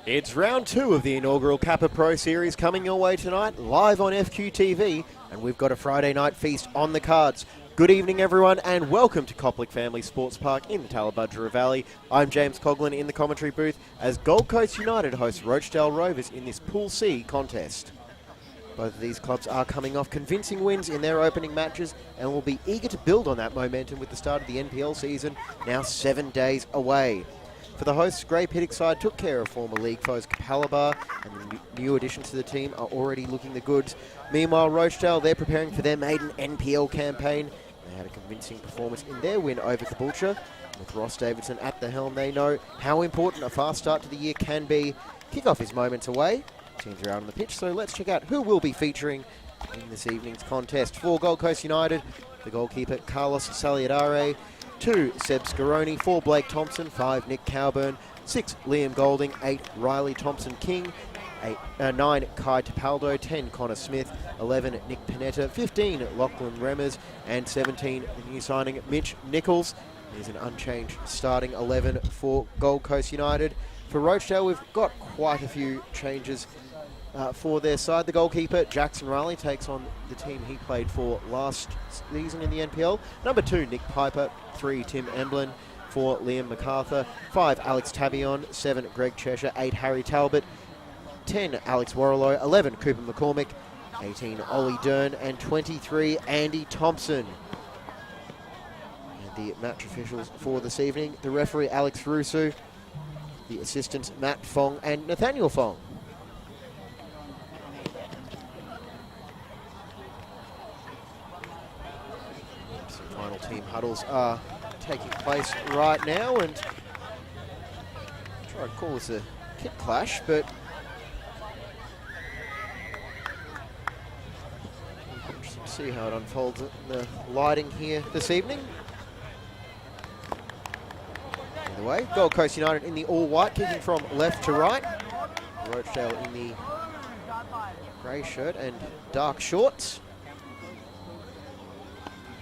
It's round 2 of the inaugural Kappa Pro Series coming your way tonight, live on FQTV, and we've got a Friday night feast on the cards. Good evening, everyone, and welcome to Koplik Family Sports Park in the Tallabudgera Valley. I'm James Coughlin in the commentary booth as Gold Coast United hosts Rochedale Rovers in this Pool C contest. Both of these clubs are coming off convincing wins in their opening matches and will be eager to build on that momentum with the start of the NPL season, now 7 days away. For the hosts, Grey Pittock side took care of former league foes Kappa, and the new additions to the team are already looking the goods. Meanwhile, Rochedale, they're preparing for their maiden NPL campaign. They had a convincing performance in their win over Caboolture. With Ross Davidson at the helm, they know how important a fast start to the year can be. Kickoff is moments away. Teams are out on the pitch, so let's check out who will be featuring in this evening's contest. For Gold Coast United, the goalkeeper Carlos Saliadare. 2, Seb Scaroni. 4, Blake Thompson. 5, Nick Cowburn. 6, Liam Golding. 8, Riley Thompson-King. 9, Kai Tapaldo. 10, Connor Smith. 11, Nick Panetta. 15, Lachlan Remmers. And 17, the new signing, Mitch Nichols. There's an unchanged starting 11 for Gold Coast United. For Rochedale, we've got quite a few changes for their side. The goalkeeper, Jackson Riley, takes on the team he played for last season in the NPL. Number 2, Nick Piper. 3, Tim Emblin. 4, Liam MacArthur. 5, Alex Tabion. 7, Greg Cheshire. 8, Harry Talbot. 10, Alex Warrilow. 11, Cooper McCormick. 18, Ollie Dern. And 23, Andy Thompson. And the match officials for this evening, the referee, Alex Rusu. The assistants, Matt Fong and Nathaniel Fong. Some final team huddles are taking place right now, and try to call this a kit clash, but interesting to see how it unfolds in the lighting here this evening. Either way, Gold Coast United in the all-white, kicking from left to right. Rochedale in the grey shirt and dark shorts.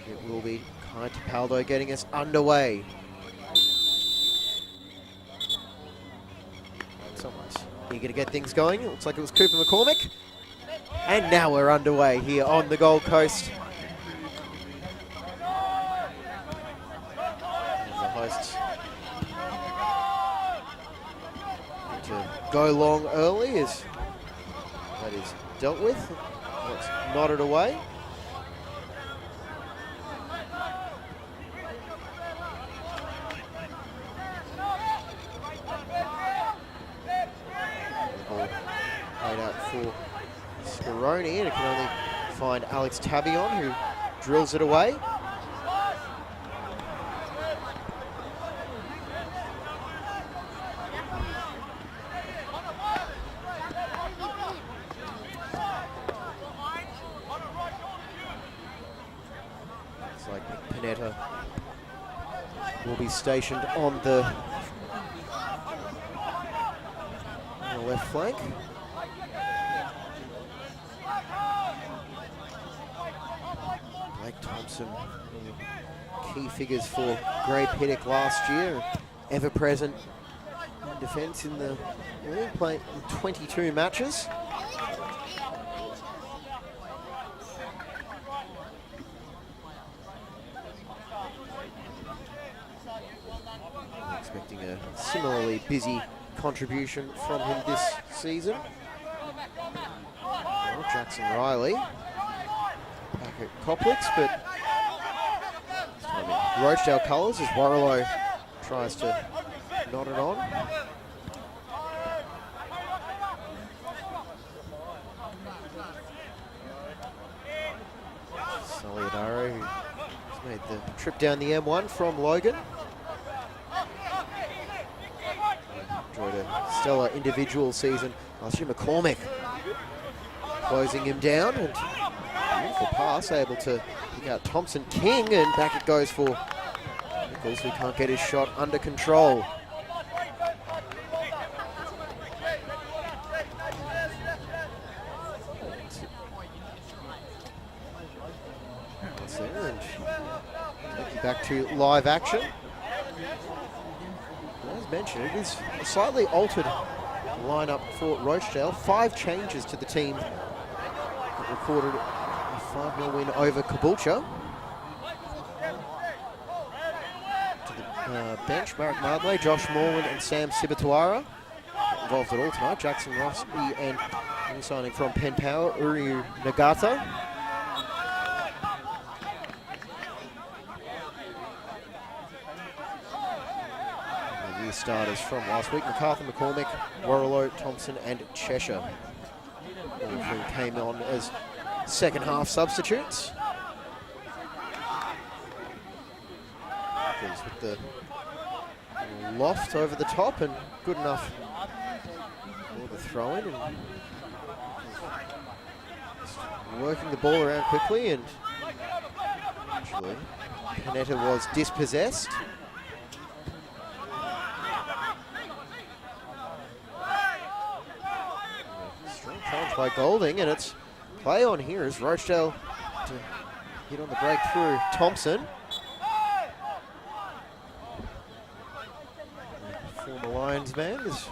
It will be Kai Tapaldo getting us underway. Someone's eager to get things going. It looks like it was Cooper McCormick. And now we're underway here on the Gold Coast. And the hosts go long early as that is dealt with. Let's nod it away. Played out for Scaroni, and it can only find Alex Tabion, who drills it away. Looks like Panetta will be stationed on the left flank. Blake Thompson, key figures for Grey Piddock last year, ever present in defence in the league, playing 22 matches. Expecting a similarly busy contribution from him this season. Well, Jackson Riley back at Coplix, but this time in Rochedale colours as Warrilow tries to knot it on. Soliadaro, who's made the trip down the M1 from Logan. Enjoyed a stellar individual season last year. McCormick closing him down, and beautiful pass, able to pick out Thompson King, and back it goes for Nichols, who can't get his shot under control. That's there, and taking back to live action. As mentioned, it is a slightly altered lineup for Rochedale. 5 changes to the team that recorded a 5-0 win over Caboolture. To the bench, Marek Mardley, Josh Morland and Sam Sibatuara. Not involved at all tonight. Jackson Rossi and new signing from Penn Power, Uryu Nagata. Starters from last week: MacArthur, McCormick, Warrilow, Thompson and Cheshire, all of whom came on as second half substitutes. With the loft over the top and good enough for the throw in, and working the ball around quickly, and actually Panetta was dispossessed. Challenge by Golding, and it's play on here as Rochedale to hit on the break through Thompson. Former Lions man is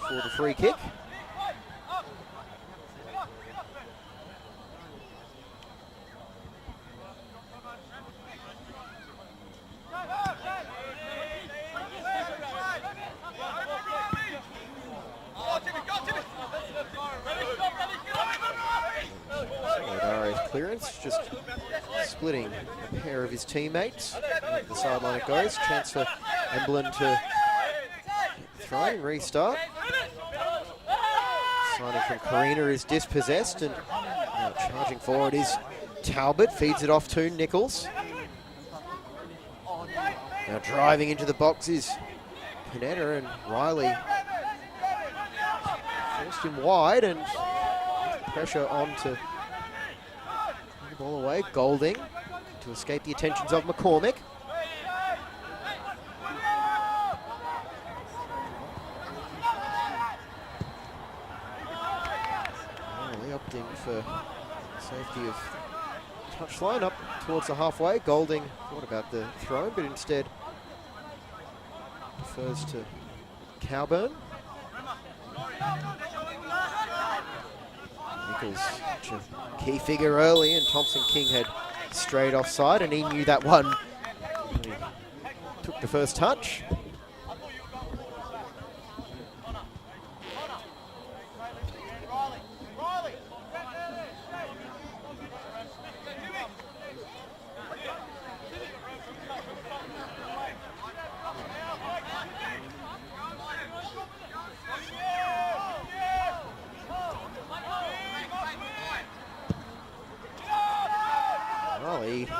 for the free kick. Clearance, just splitting a pair of his teammates. The sideline it goes. Chance for Emblem to throw and restart. Signing from Karina is dispossessed, and now charging forward is Talbot. Feeds it off to Nichols. Now driving into the box is Panetta, and Riley forced him wide, and pressure on to ball away. Golding to escape the attentions of McCormick. Really opting for safety of touchline up towards the halfway. Golding thought about the throw, but instead defers to Cowburn. Nichols, a key figure early, and Thompson King had straight offside, and he knew that one. He took the first touch.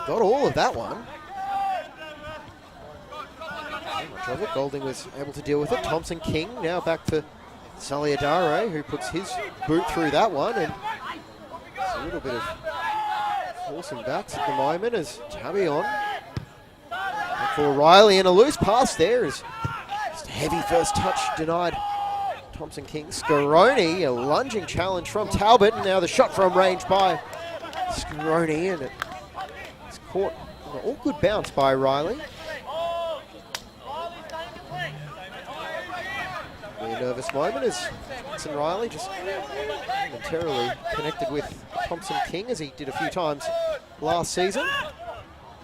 got all of that one. Much of it. Golding was able to deal with it. Thompson King now back to Saliadare, who puts his boot through that one, and it's a little bit of forcing backs at the moment as Tabby on. For Riley, and a loose pass there is just a heavy first touch denied Thompson King. Scaroni, a lunging challenge from Talbot, and now the shot from range by Scaroni, and it's caught on an awkward bounce by Riley. Really nervous moment as Jackson Riley just momentarily connected with Thompson King, as he did a few times last season.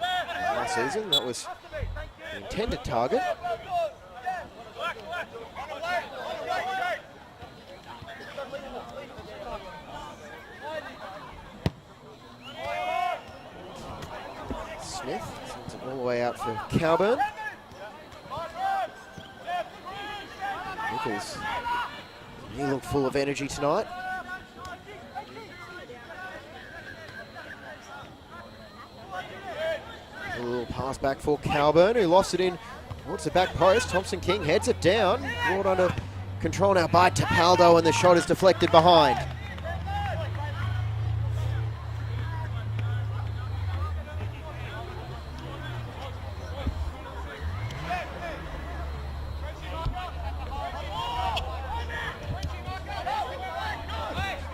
Last season, that was the intended target. Smith sends it all the way out for Cowburn. Nichols, he looked full of energy tonight. A little pass back for Cowburn, who lost it in towards the back post. Thompson King heads it down, brought under control now by Tapaldo, and the shot is deflected behind.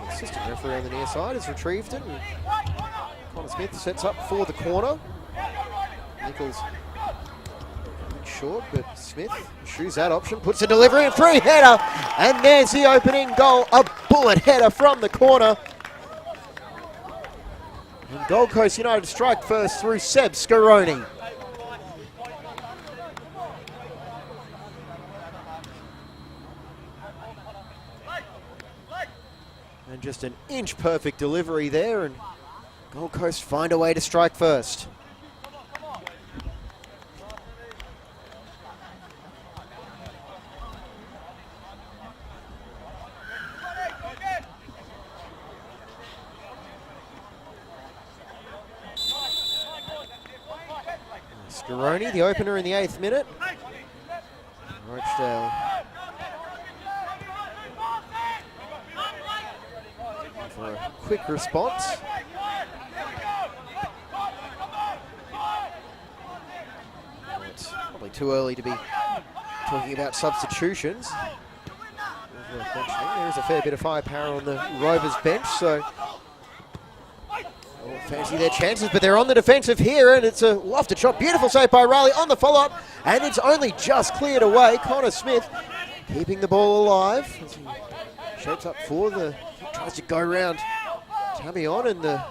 Assistant referee on the near side has retrieved it, and Connor Smith sets up for the corner. Nichols a bit short, but Smith shoots that option, puts a delivery and free header, and there's the opening goal, a bullet header from the corner. And Gold Coast United strike first through Seb Scaroni. And just an inch perfect delivery there, and Gold Coast find a way to strike first. Scaroni, the opener in the 8th minute. Rochedale for a quick response. It's probably too early to be talking about substitutions. There is a fair bit of firepower on the Rovers bench, so fancy their chances, but they're on the defensive here, and it's a lofted shot. Beautiful save by Riley on the follow-up, and it's only just cleared away. Connor Smith keeping the ball alive as he shapes up for the, tries to go around Tabby on, and the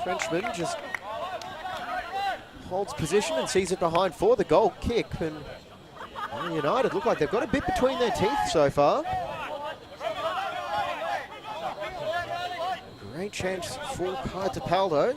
Frenchman just holds position and sees it behind for the goal kick. And United look like they've got a bit between their teeth so far. Great chance for Kai Tapaldo.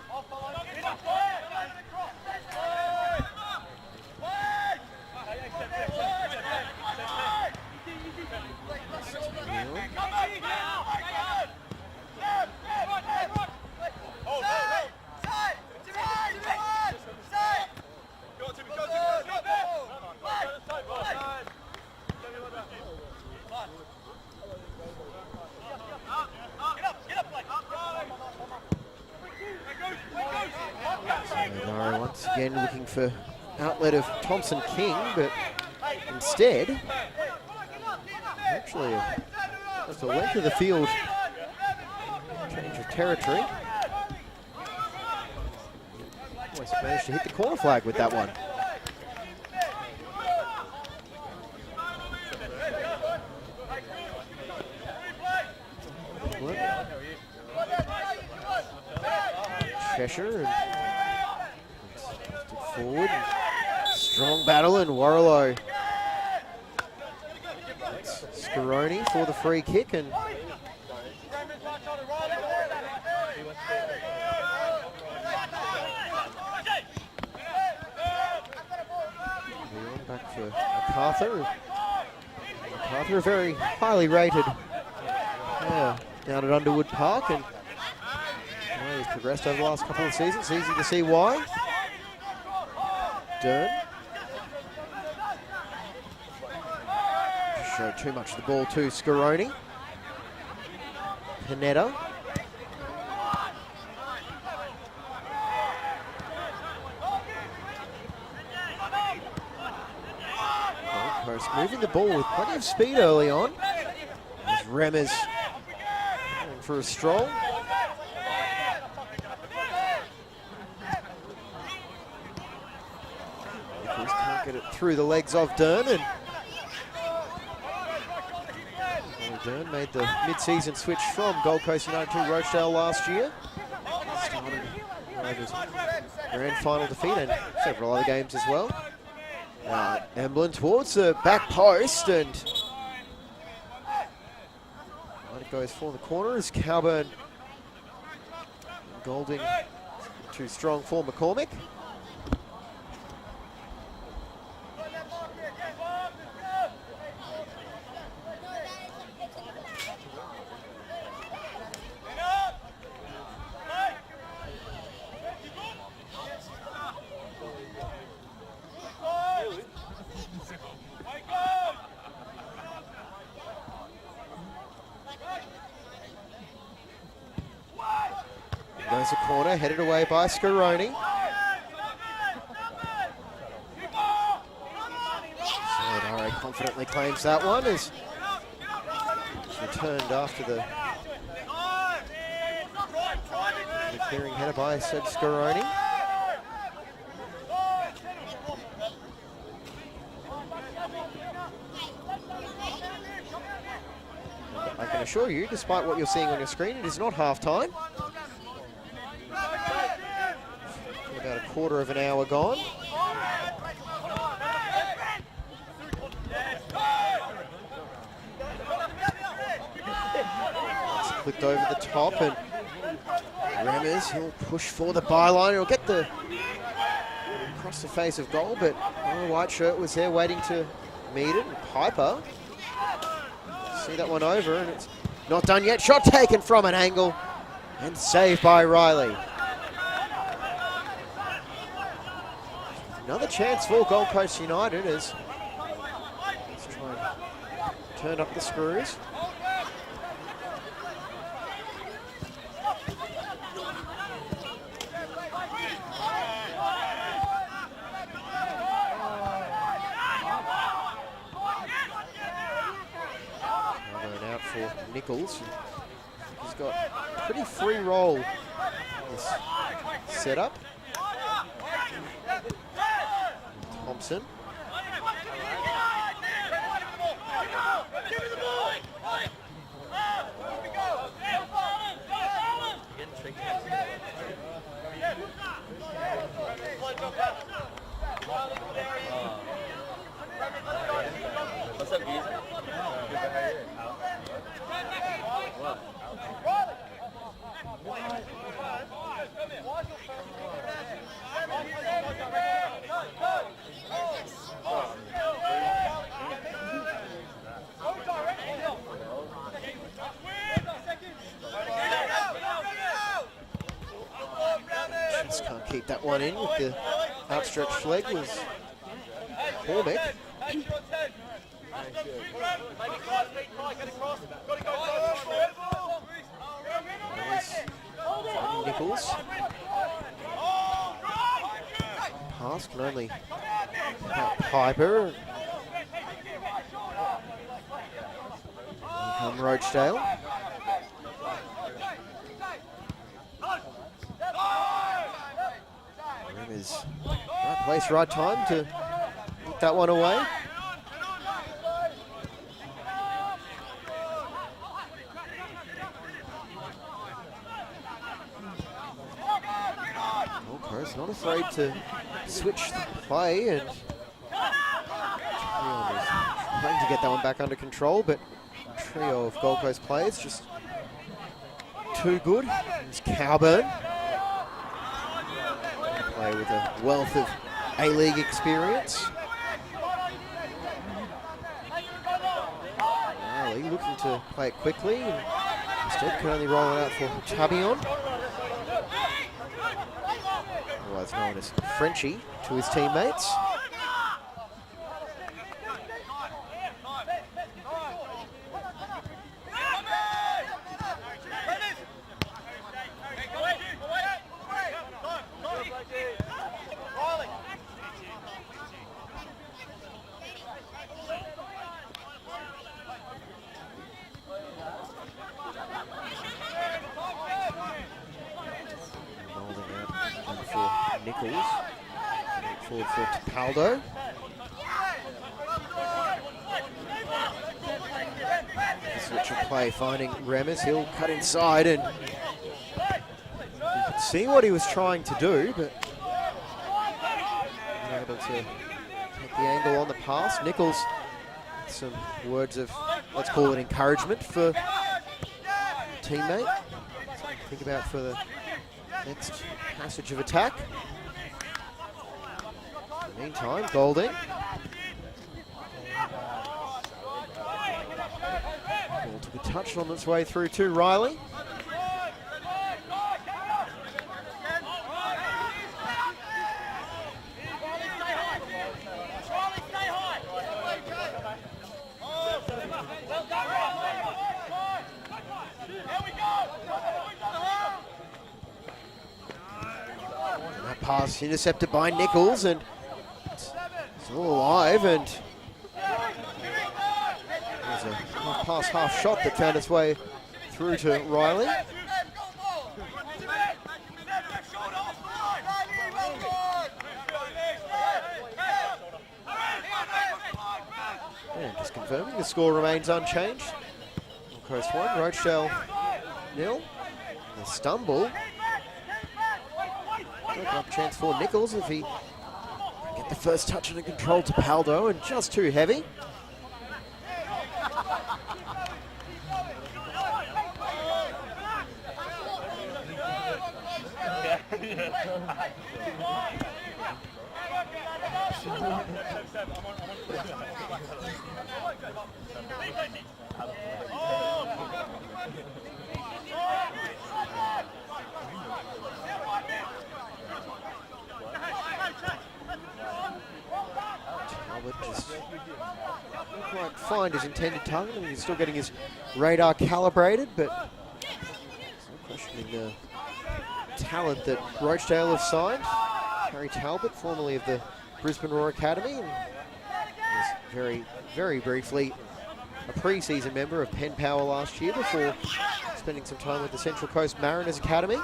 Once again looking for outlet of Thompson King, but instead, actually, just the length of the field, change of territory. Almost managed to hit the corner flag with that one. Cheshire and forward, strong battle, and Warrilow. Scaroni for the free kick, and back for MacArthur. MacArthur, very highly rated down at Underwood Park, and he's progressed over the last couple of seasons. Easy to see why. Dern. Showed too much of the ball to Scaroni. Panetta. Gold Coast moving the ball with plenty of speed early on. As Remmers going for a stroll. Nichols can't get it through the legs of Dern, and Dern made the mid-season switch from Gold Coast United to Rochedale last year. Started Rovers' grand final defeat and several other games as well. Emblem towards the back post, and it goes for the corner as Cowburn Golding too strong for McCormick. Goes a corner, headed away by Scaroni. Solidare confidently claims that one as it's returned after the clearing header by said Scaroni. I can assure you, despite what you're seeing on your screen, it is not half-time. About a quarter of an hour gone. It's flicked over the top, and Remmers, he'll push for the byline. He'll get the across the face of goal, but the white shirt was there waiting to meet it. And Piper, see that one over, and it's not done yet. Shot taken from an angle and saved by Riley. Another chance for Gold Coast United as let's try and turn up the screws. Now going out for Nichols. He's got a pretty free roll in this setup. Thompson. Just can't keep that one in with the outstretched leg was Cormick. Nichols. Pass can only out Piper. Here come Rochedale. Is right place, right time to put that one away. Gold Coast not afraid to switch the play, and trying to get that one back under control, but a trio of Gold Coast players just too good. It's Cowburn. Play with a wealth of A-League experience. Riley looking to play it quickly, and instead can only roll it out for Tabion. Otherwise otherwise known as Frenchie, to his teammates. Nichols, forward for Tapaldo. Switch of play, finding Remis. He'll cut inside, and you could see what he was trying to do, but unable to take the angle on the pass. Nichols, some words of, let's call it encouragement for teammate. Something to think about for the next passage of attack. In the meantime, Golding. Ball took a touch on its way through to Riley. That pass intercepted by Nichols, and it's all alive, and there's a half-pass, half-shot that found its way through to Riley. And just confirming, the score remains unchanged. Coast 1, Rochedale 0. The stumble. Open up a chance for Nichols if he can get the first touch and control to Paldo, and just too heavy. Just not quite find his intended target. I mean, he's still getting his radar calibrated, but still questioning the talent that Rochedale have signed. Harry Talbot, formerly of the Brisbane Roar Academy, and was very briefly a pre-season member of Penn Power last year before spending some time with the Central Coast Mariners Academy.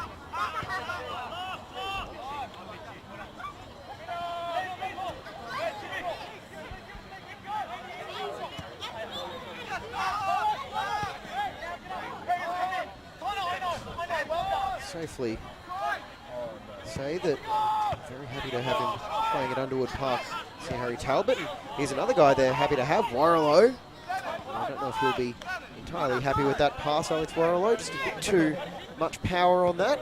Safely say that very happy to have him playing at Underwood Park. See Harry Talbot, and here's another guy they're happy to have, Warrilow. I don't know if he'll be entirely happy with that pass, Alex Warrilow, just a bit too much power on that.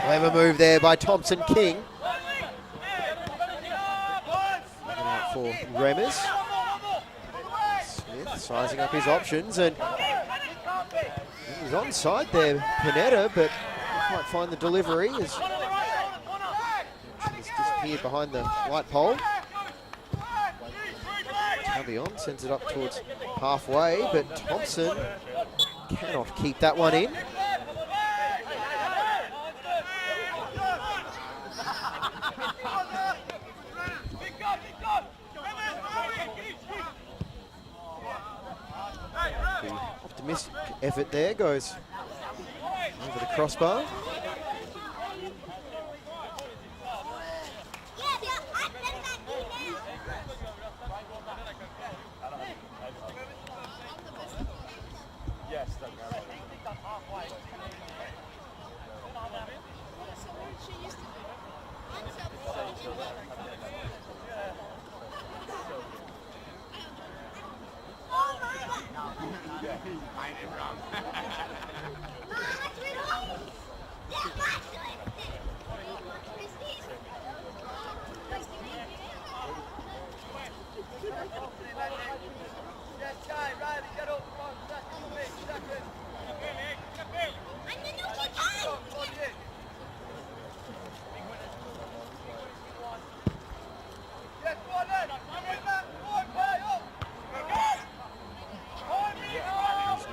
Clever move there by Thompson King. Looking out for Remis. Smith sizing up his options, and he's onside there, Panetta, but can't quite find the delivery as he's disappeared behind the light pole. Tavion sends it up towards halfway, but Thompson cannot keep that one in. The optimistic effort there goes over the crossbar.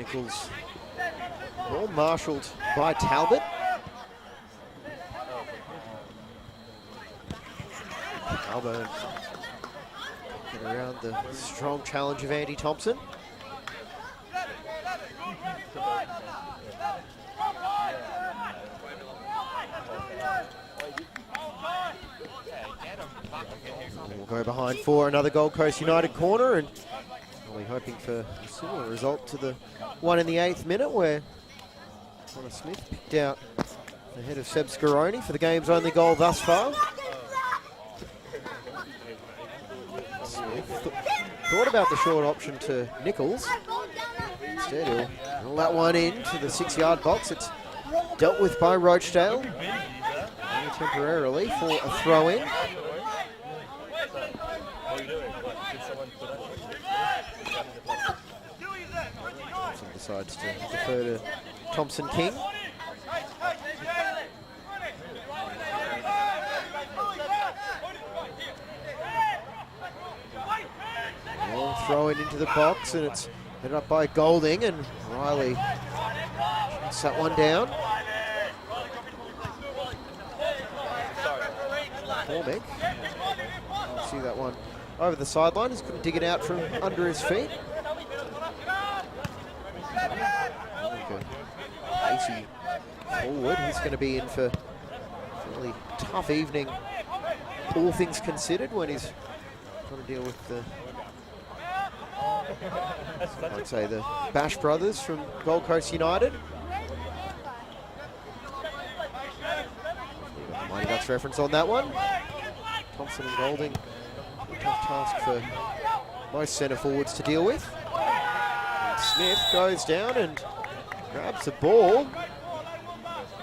Nichols. Ball marshalled by Talbot. Albert get around the strong challenge of Andy Thompson. We'll go behind for another Gold Coast United corner, and we're hoping for a similar result to the one in the 8th minute where Connor Smith picked out the head of Seb Scaroni for the game's only goal thus far. Smith thought about the short option to Nichols. Instead, he'll roll that one into the 6-yard box. It's dealt with by Rochedale temporarily for a throw-in. Decides to defer to Thompson King. Throw it into the box, and it's headed up by Golding, and Riley shoots that one down. Cormick, see that one over the sideline, just couldn't dig it out from under his feet. Pacey forward, he's going to be in for a really tough evening, all things considered, when he's trying to deal with the, I'd say, the Bash brothers from Gold Coast United. Mighty Ducks reference on that one. Thompson and Golding, a tough task for most centre forwards to deal with. And Smith goes down and grabs the ball,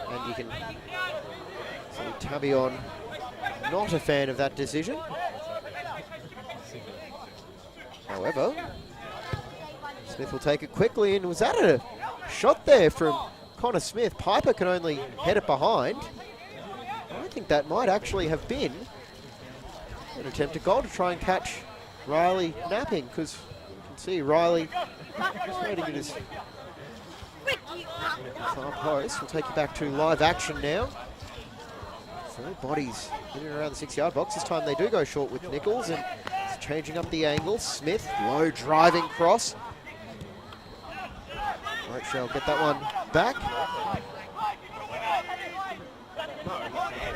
and you can see Tabion not a fan of that decision. However, Smith will take it quickly, and was that a shot there from Connor Smith? Piper can only head it behind. I think that might actually have been an attempt at goal to try and catch Riley napping, because you can see Riley waiting at his far post. We'll take you back to live action now. 4 bodies in and around the 6-yard box. This time they do go short with Nichols, and it's changing up the angle. Smith, low driving cross. Rochedale get that one back.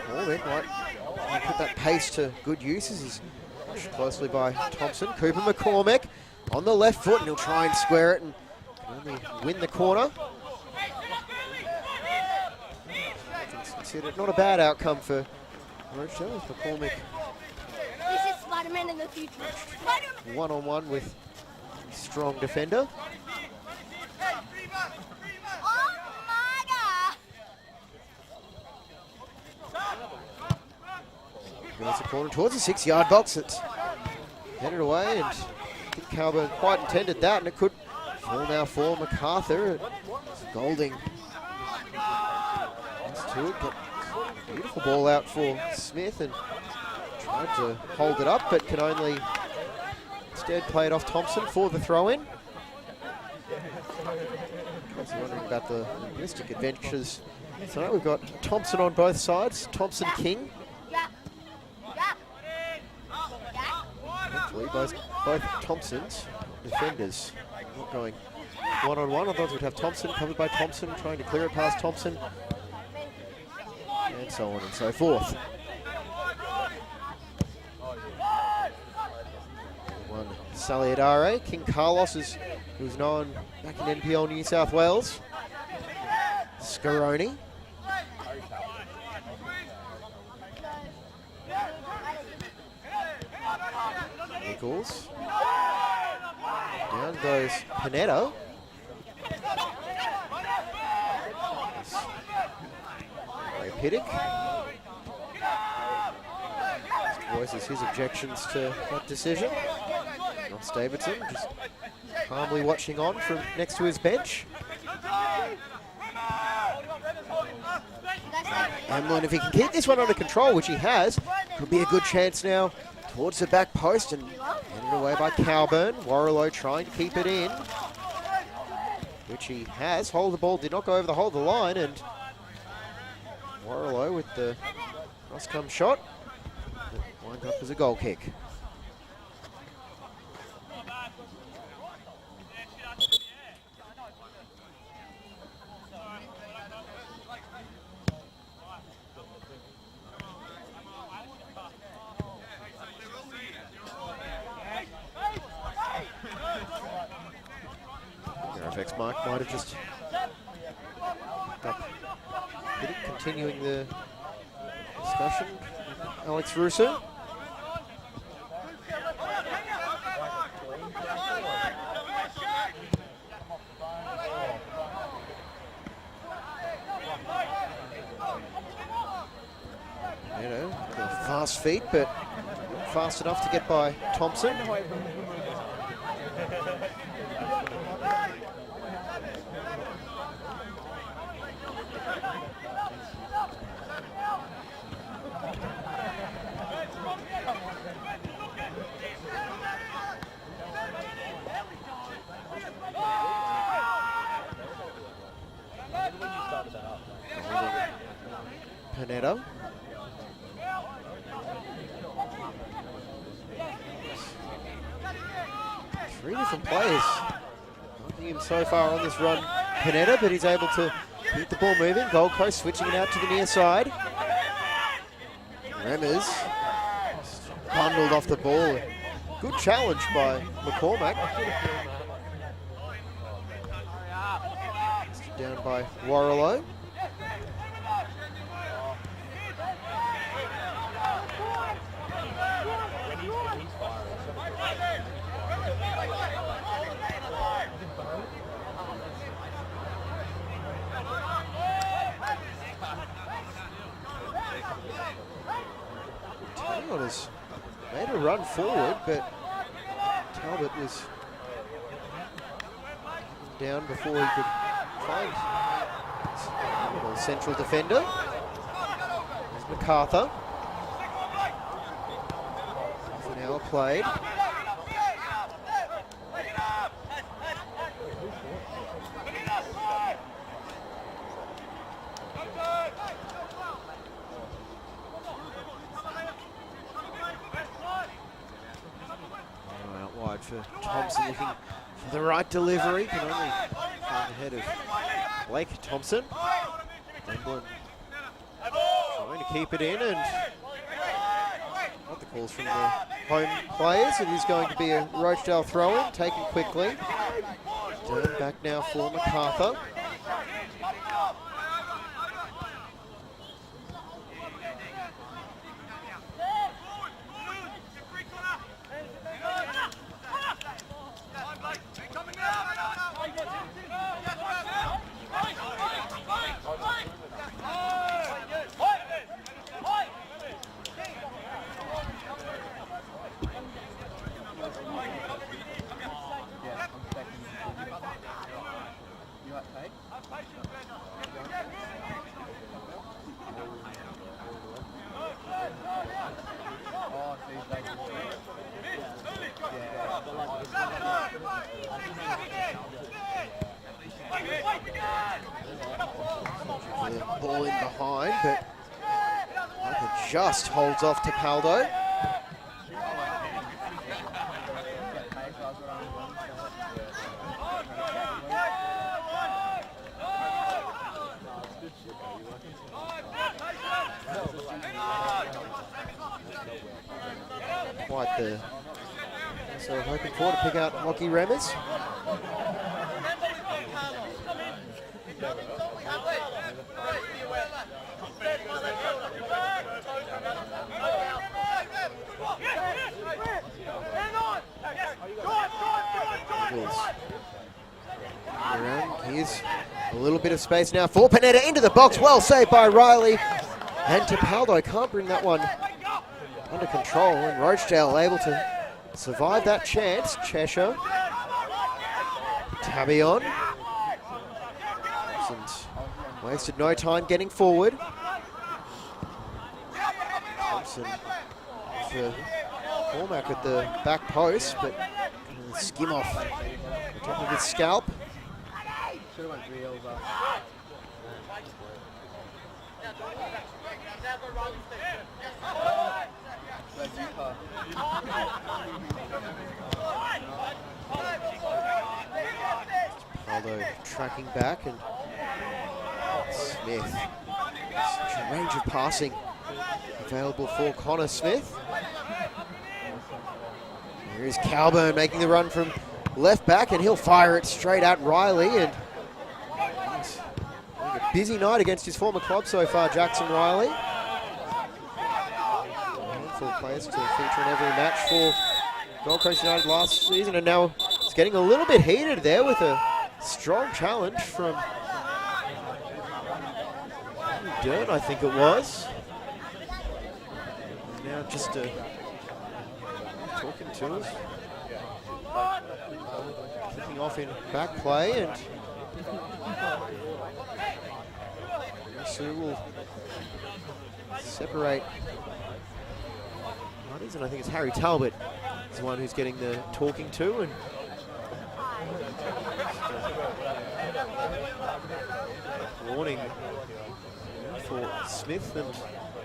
Cormick might put that pace to good use as he's watched closely by Thompson. Cooper McCormick on the left foot, and he'll try and square it and can only win the corner. It's considered not a bad outcome for Rochedale with McCormick. This is Spider-Man in the future. One-on-one with a strong defender. Goes the corner towards the 6-yard box. It's headed away, and I think Calburn quite intended that, and it could fall now for MacArthur. Golding gets to it, but beautiful ball out for Smith, and tried to hold it up, but can only instead play it off Thompson for the throw-in. Wondering about the linguistic adventures. So we've got Thompson on both sides, Thompson King. Hopefully both Thompsons defenders not going one-on-one. I thought we'd have Thompson covered by Thompson, trying to clear it past Thompson, and so on and so forth. One Saliadare, King Carlos, who's known back in NPL New South Wales. Scaroni. Nichols. Down goes Panetta. Ray Piddick voices his objections to that decision. Ross Davidson just calmly watching on from next to his bench. Hamlin, if he can keep this one under control, which he has, could be a good chance now towards the back post, and headed away by Calburn. Warrilow trying to keep it in. which he has. Hold the ball, did not go over the hold the line, and Warrilow with the cross-come shot. It wound up as a goal kick. FX Mark might have just continuing the discussion. Alex Russo. You know, the fast feet, but not fast enough to get by Thompson. Panetta. Three different players knocking him so far on this run. Panetta, but he's able to keep the ball moving. Gold Coast switching it out to the near side. Remmers bundled off the ball. Good challenge by McCormack. Down by Warrilow. Talbot has made a run forward, but Talbot was down before he could find his central defender. There's MacArthur. Half an hour played. Out wide for Thompson, looking for the right delivery. Can only find ahead of Blake Thompson. England trying to keep it in, and not the calls from the home players. It is going to be a Rochedale throw-in, taken quickly. Turn back now for MacArthur. The ball in behind, but Michael just holds off to Paldo. Quite the so hoping for to pick out Lockie Remmers. Here's a little bit of space now for Panetta into the box. Well saved by Riley. And Tapaldo can't bring that one under control. And Rochedale able to survive that chance. Cheshire. Tabion. Wasted no time getting forward. Thompson for Cormac at the back post, but skim off the top of his scalp. Aldo tracking back, and Smith. Such a range of passing available for Connor Smith. Here is Calburn making the run from left back, and he'll fire it straight at Riley. And he's having a busy night against his former club so far, Jackson Riley. A handful of players to feature in every match for Gold Coast United last season, and now it's getting a little bit heated there with a strong challenge from Dern, I think it was. And now just talking to us. Kicking off in back play, and Sue will separate bodies, and I think it's Harry Talbot is the one who's getting the talking to, and warning for Smith and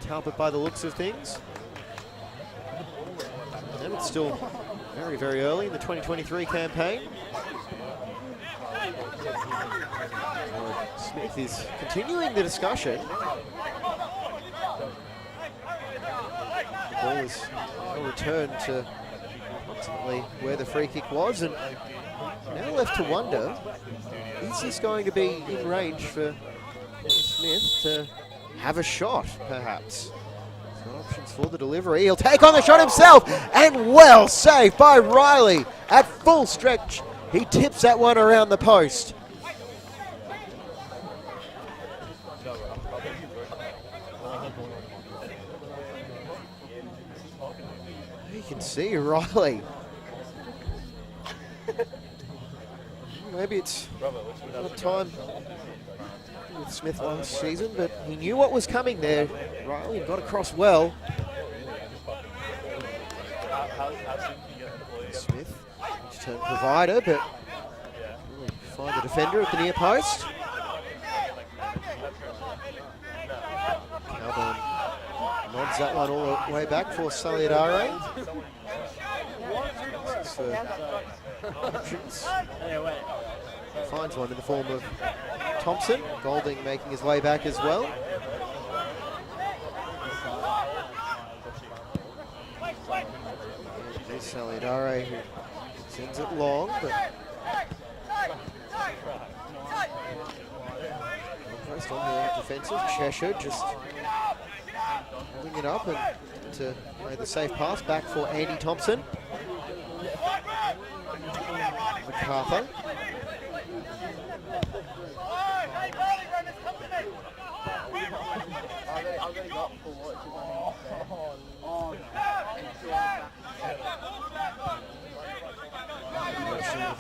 Talbot by the looks of things. And it's still very, very early in the 2023 campaign. Smith is continuing the discussion. The ball is returned to approximately where the free kick was, and now left to wonder, is this going to be in range for Smith to have a shot, perhaps? Got options for the delivery. He'll take on the shot himself, and well saved by Riley at full stretch. He tips that one around the post. You can see Riley. Maybe it's not time with Smith last season, but he knew what was coming there. Riley got across well. Smith, turn provider, but really find the defender at the near post. Calburn nods that one all the way back for Saliadare. Options. Finds one in the form of Thompson. Golding making his way back as well. There's Saliadare, who sends it long, but first on the defensive. Cheshire just holding it up and to play the safe pass back for Andy Thompson. MacArthur.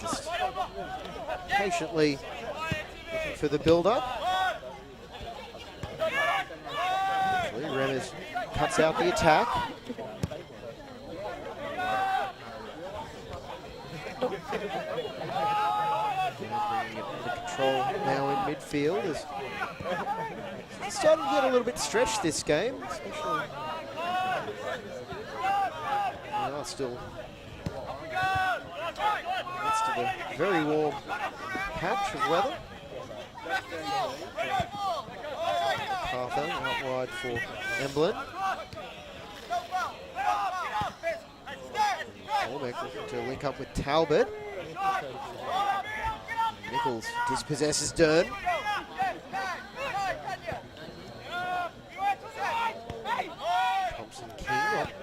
Just patiently looking for the build-up. Remmers cuts out the attack. Bringing it under control now in midfield. It's starting to get a little bit stretched this game, especially. They are still midst of a very warm patch of weather. MacArthur out wide for Emblin. Olbeck looking to link up with Talbot. Nichols dispossesses Dern. Thompson King back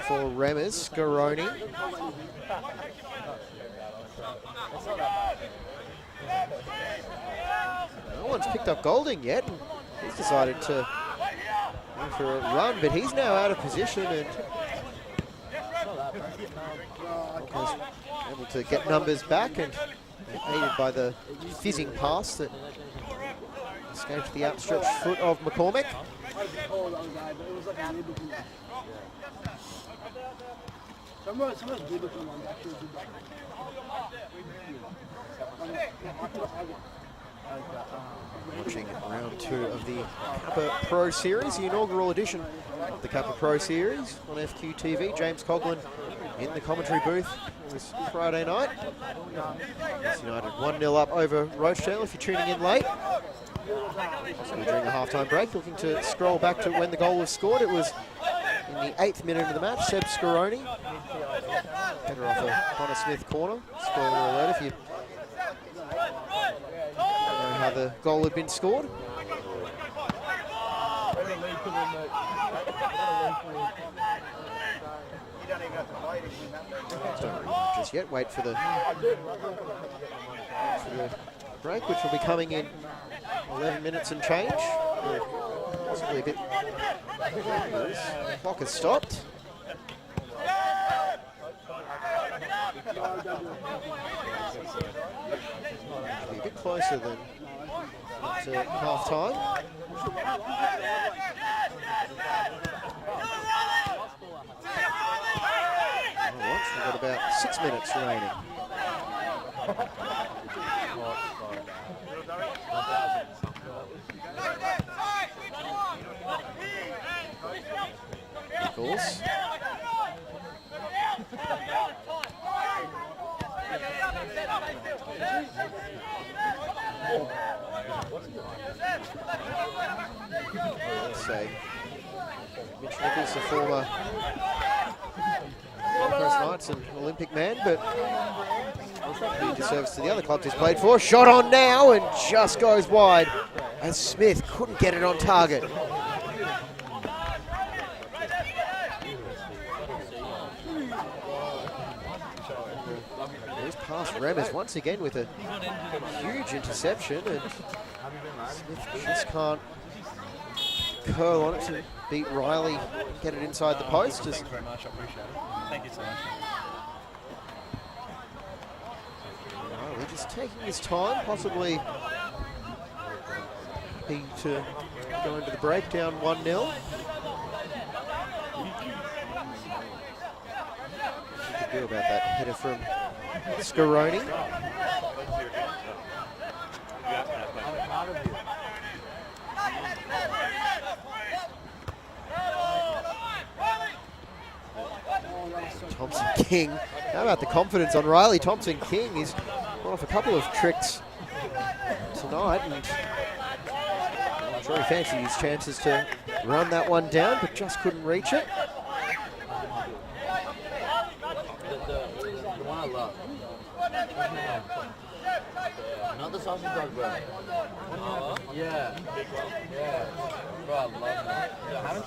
for Remmers. Scaroni. No one's picked up Golding yet, and he's decided to go for a run, but he's now out of position, and able to get numbers back, and aided by the fizzing pass that escaped the outstretched foot of McCormick. Watching round 2 of the Kappa Pro Series, the inaugural edition of the Kappa Pro Series on FQTV. James Coughlin in the commentary booth this Friday night. West United 1-0 up over Rochedale. If you're tuning in late, possibly during the halftime break, looking to scroll back to when the goal was scored. It was in the 8th minute of the match. Seb Scaroni, header off a Connor Smith corner. Spoiler alert if you don't know how the goal had been scored. Don't read just yet. Wait for the break, which will be coming in 11 minutes and change. Possibly a bit. Clock has stopped. Should be a bit closer than to half time. We've got about 6 minutes remaining. Nichols. Let's say Mitch Nichols, the former Knights and Olympic man, but due to service to the other clubs he's played for. Shot on now and just goes wide as Smith couldn't get it on target. He's past Remmers once again with a huge interception, and Smith just can't curl on it to beat Riley, get it inside the post. Thank you very much, I appreciate it. Thank you so much. Riley just taking his time, possibly hoping to go into the break down 1-0. What you can do about that header from Scaroni. Thompson King. How about the confidence on Riley? Thompson King is one off a couple of tricks tonight, and I'm sure he fancied his chances to run that one down, but just couldn't reach it. The one I love. Not the sausage dog, bro. Yeah. Yeah. Bro, I love that.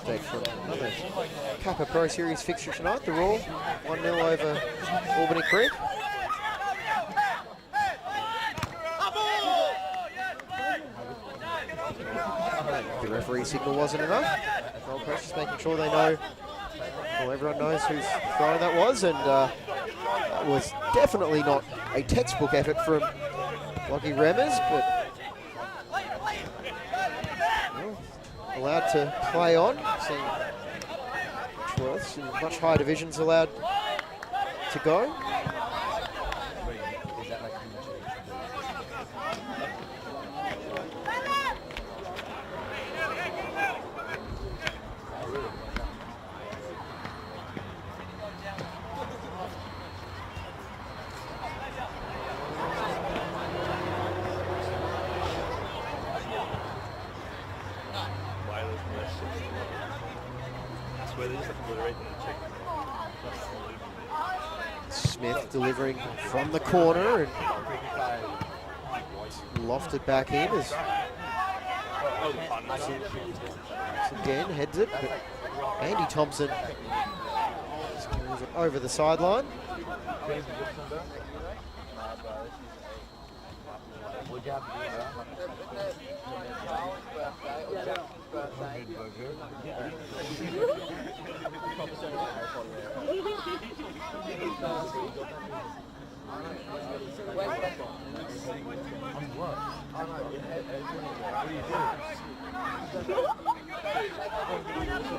Take for another Kappa Pro Series fixture tonight. The Raw 1-0 over Albany Creek. The referee signal wasn't enough. Gold Coast just making sure they know, well, everyone knows whose throw that was, and that was definitely not a textbook effort from Lockie Remmers, but well, allowed to play on. Seeing Worths in much higher divisions allowed to go. Smith delivering from the corner and lofted back in as again heads it, but Andy Thompson just carries it over the sideline.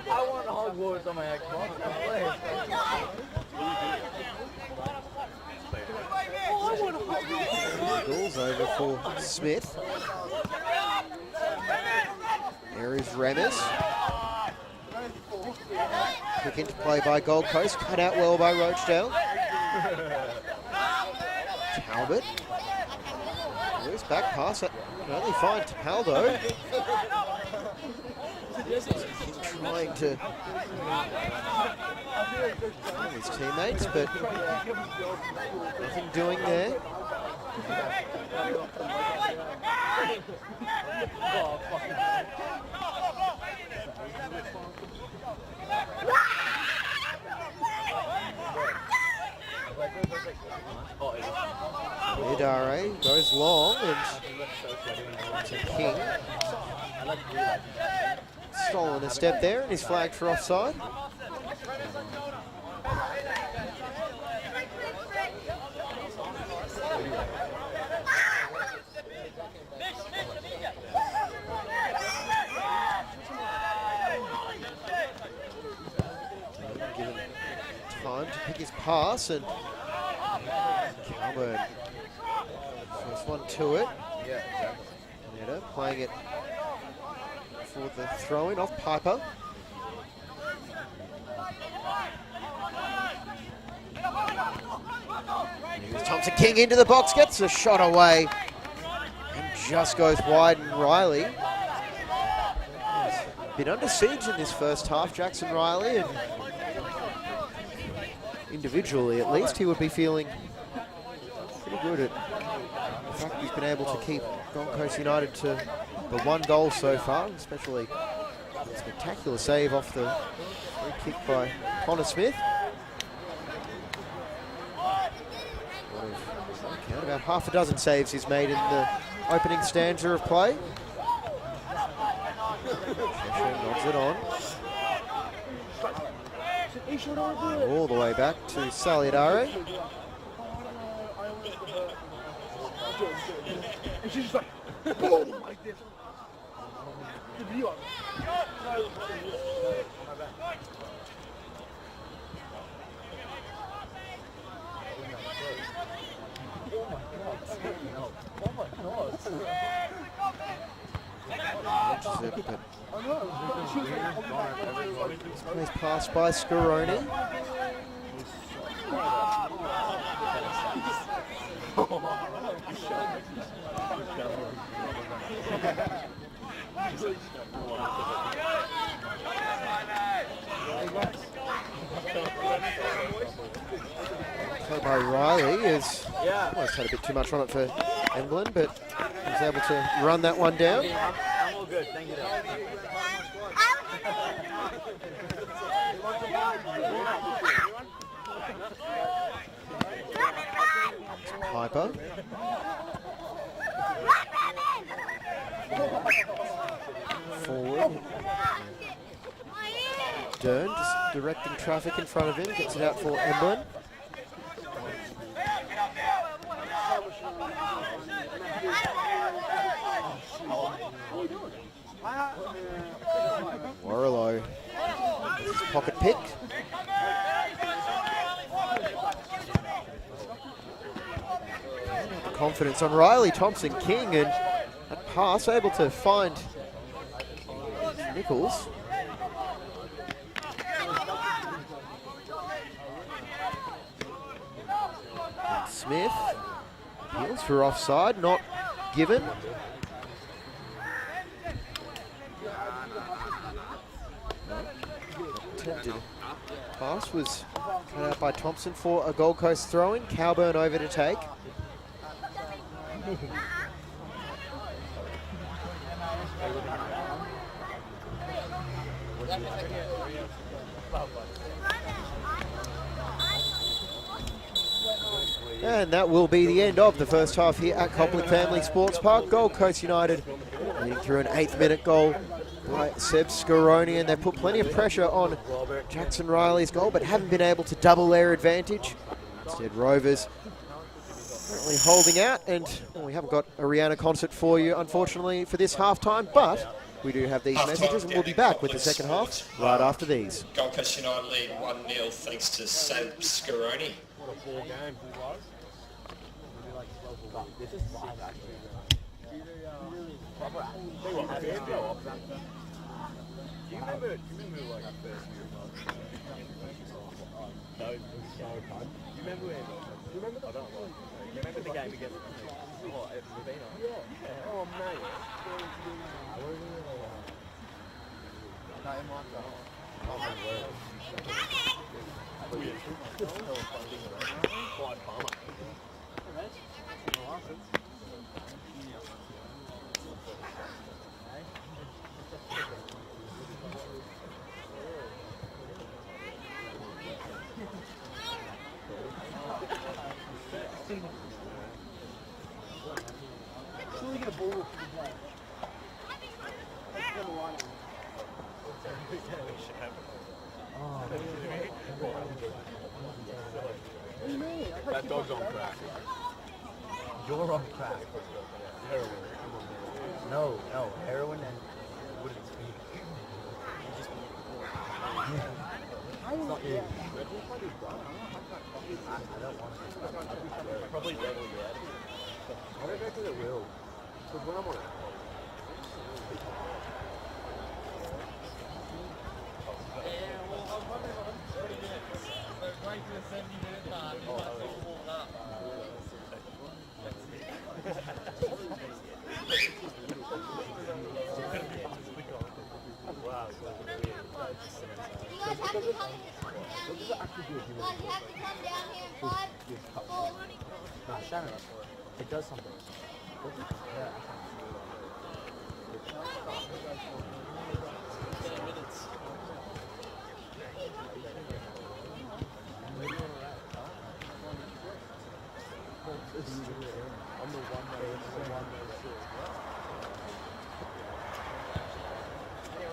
I want Hogwarts on my Xbox. for Smith. There is Remis. Quick into play by Gold Coast, cut out well by Rochedale. Talbot. Loose back pass, can only find Tapaldo. Trying to find his teammates, but nothing doing there. Idare goes long and to King. Stolen a step there and he's flagged for offside. Given time to pick his pass and Calburn. First one to it. Yeah, exactly. Netta playing it for the throw-in off Piper. Here's Thompson King into the box, gets a shot away and just goes wide, and Riley has been under siege in this first half, Jackson Riley, and individually at least he would be feeling pretty good at the fact he's been able to keep Gold Coast United to the one goal so far, especially a spectacular save off the free kick by Connor Smith. Count about half a dozen saves he's made in the opening stanza of play. Nods it on. All the way back to Saliadare. Nice pass by Scaroni. Play by Riley is almost had a bit too much on it for Emblem, but he's able to run that one down. I'm all good, thank you. Piper. Forward. Dern just directing traffic in front of him, gets it out for Emblem. Warlow, pocket pick. Confidence on Riley, Thompson King, and that pass able to find Nichols. Smith appeals for offside, not given. Attempted pass was cut out by Thompson for a Gold Coast throw-in. Calburn over to take. And that will be the end of the first half here at Copley Family Sports Park. Gold Coast United leading through an 8th-minute goal by Seb Scaroni, and they've put plenty of pressure on Jackson Riley's goal, but haven't been able to double their advantage. Instead, Rovers currently holding out, and we haven't got a Rihanna concert for you, unfortunately, for this halftime, but we do have these messages, and we'll be back with the second half right after these. Gold Coast United lead 1-0 thanks to Seb Scaroni. What a poor game he was. like local. This is live actually. Proper. Do you remember like our first year? No, it was so fun. Do you remember when? Do you remember the? I don't know. You remember the game against? Oh, at Ravina. Yeah. Oh mate. Not in my car. Oh my word. Quite bummer. Should we get a ball for the play? Let's go to line. What do you mean? That dog's on crack. You're on crack. Heroin. No, heroin and wouldn't speak. It's not you. I don't want to. Probably level yet. I don't reckon it will. Because when I'm on it. You guys have to come. You have to come down here in 5, 4. Nah, Shannon, it does something. Yeah.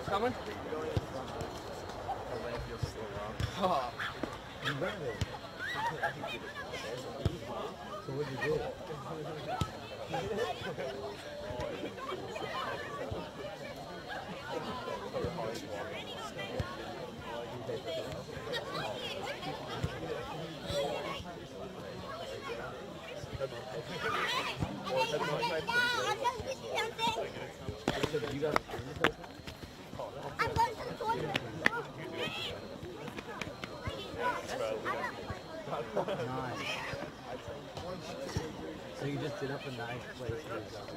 Coming? Oh. You ran it. So what'd you do? You got I'm going to the toilet. nice. So you just did up a nice place for yourself.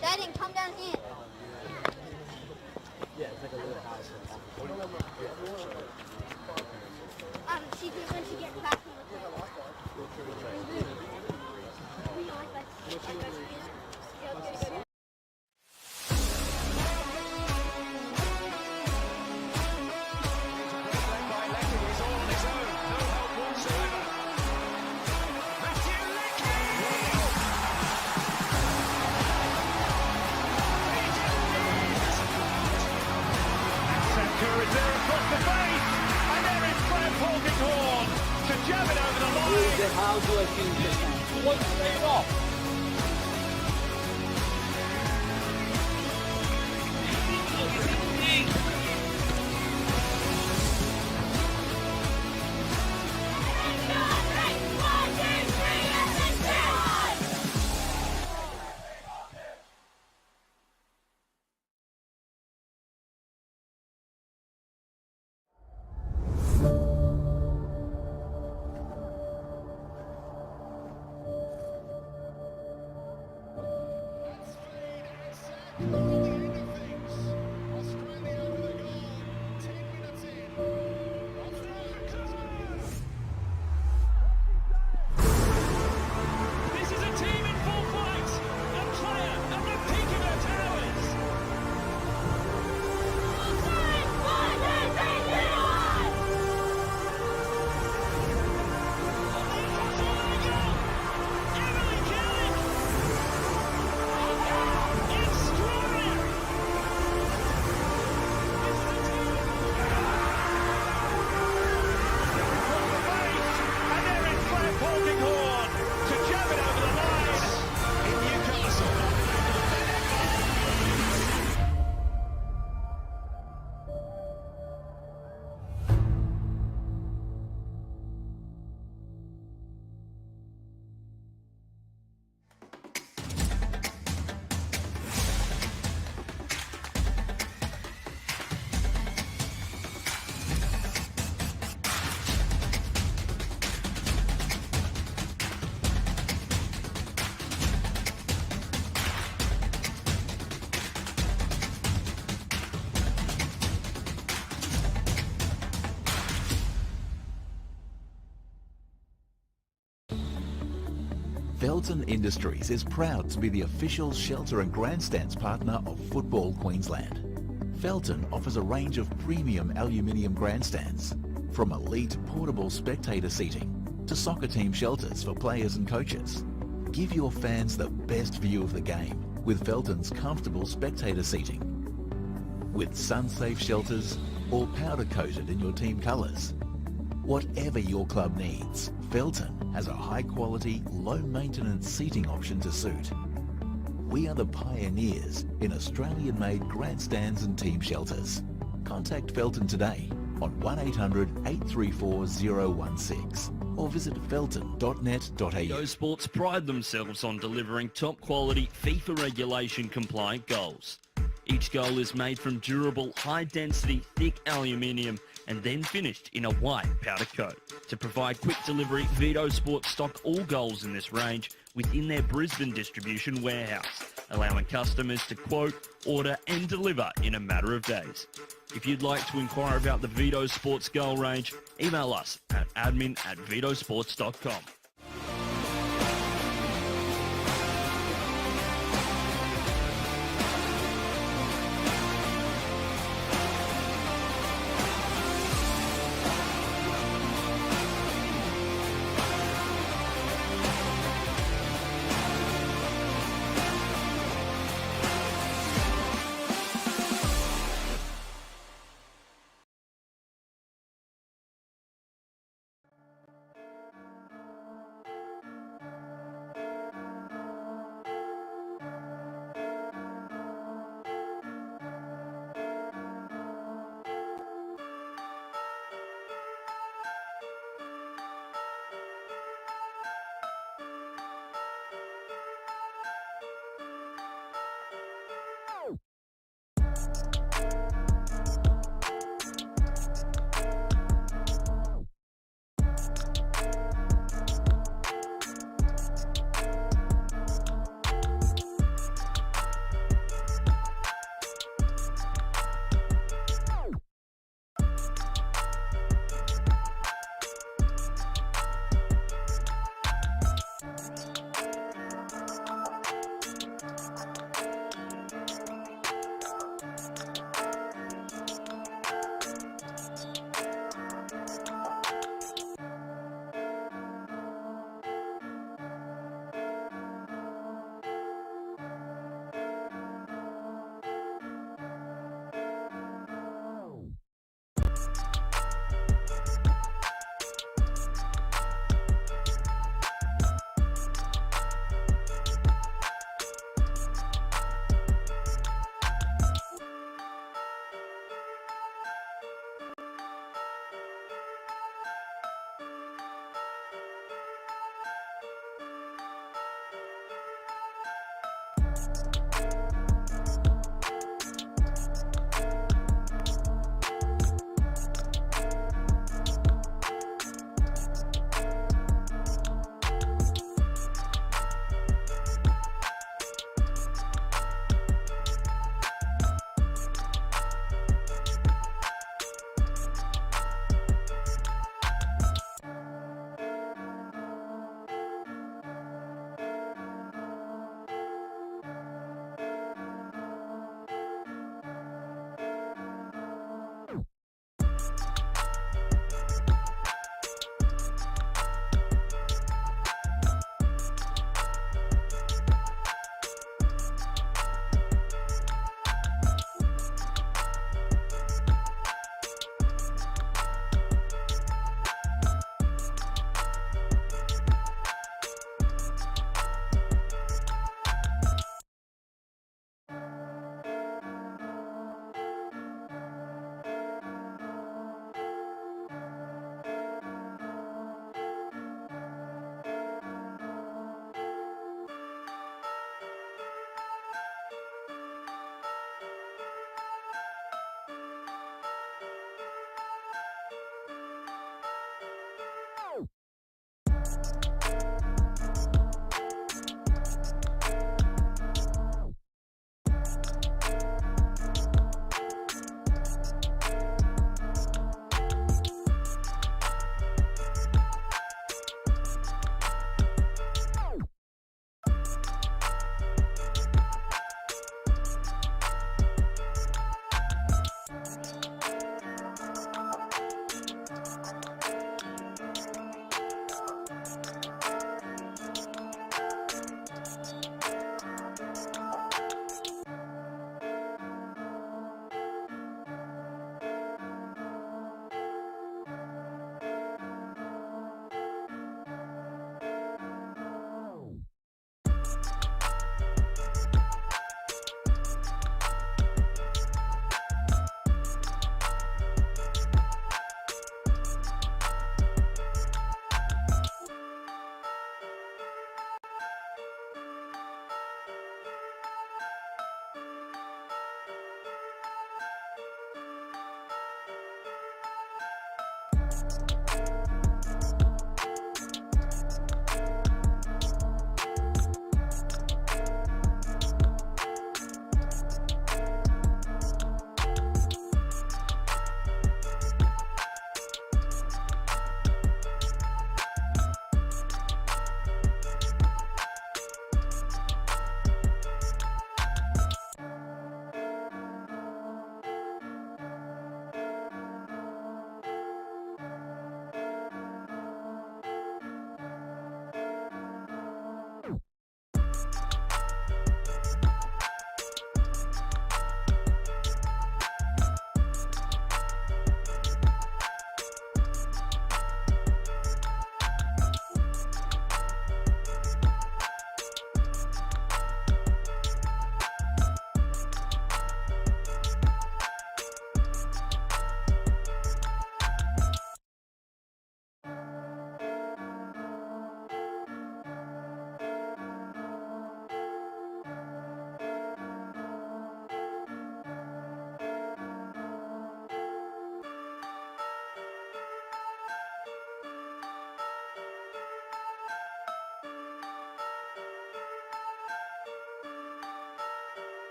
Daddy, come down here. Yeah, it's like a little house. She's going to get back in the toilet. How do I feel this time? What's it off? Felton Industries is proud to be the official shelter and grandstands partner of Football Queensland. Felton offers a range of premium aluminium grandstands, from elite portable spectator seating to soccer team shelters for players and coaches. Give your fans the best view of the game with Felton's comfortable spectator seating. With sun-safe shelters or powder-coated in your team colours. Whatever your club needs, Felton has a high-quality, low-maintenance seating option to suit. We are the pioneers in Australian-made grandstands and team shelters. Contact Felton today on 1800 834 016 or visit felton.net.au. Video Sports pride themselves on delivering top-quality FIFA regulation-compliant goals. Each goal is made from durable, high-density, thick aluminium and then finished in a white powder coat. To provide quick delivery, Vito Sports stock all goals in this range within their Brisbane distribution warehouse, allowing customers to quote, order and deliver in a matter of days. If you'd like to inquire about the Vito Sports goal range, email us at admin@vitosports.com.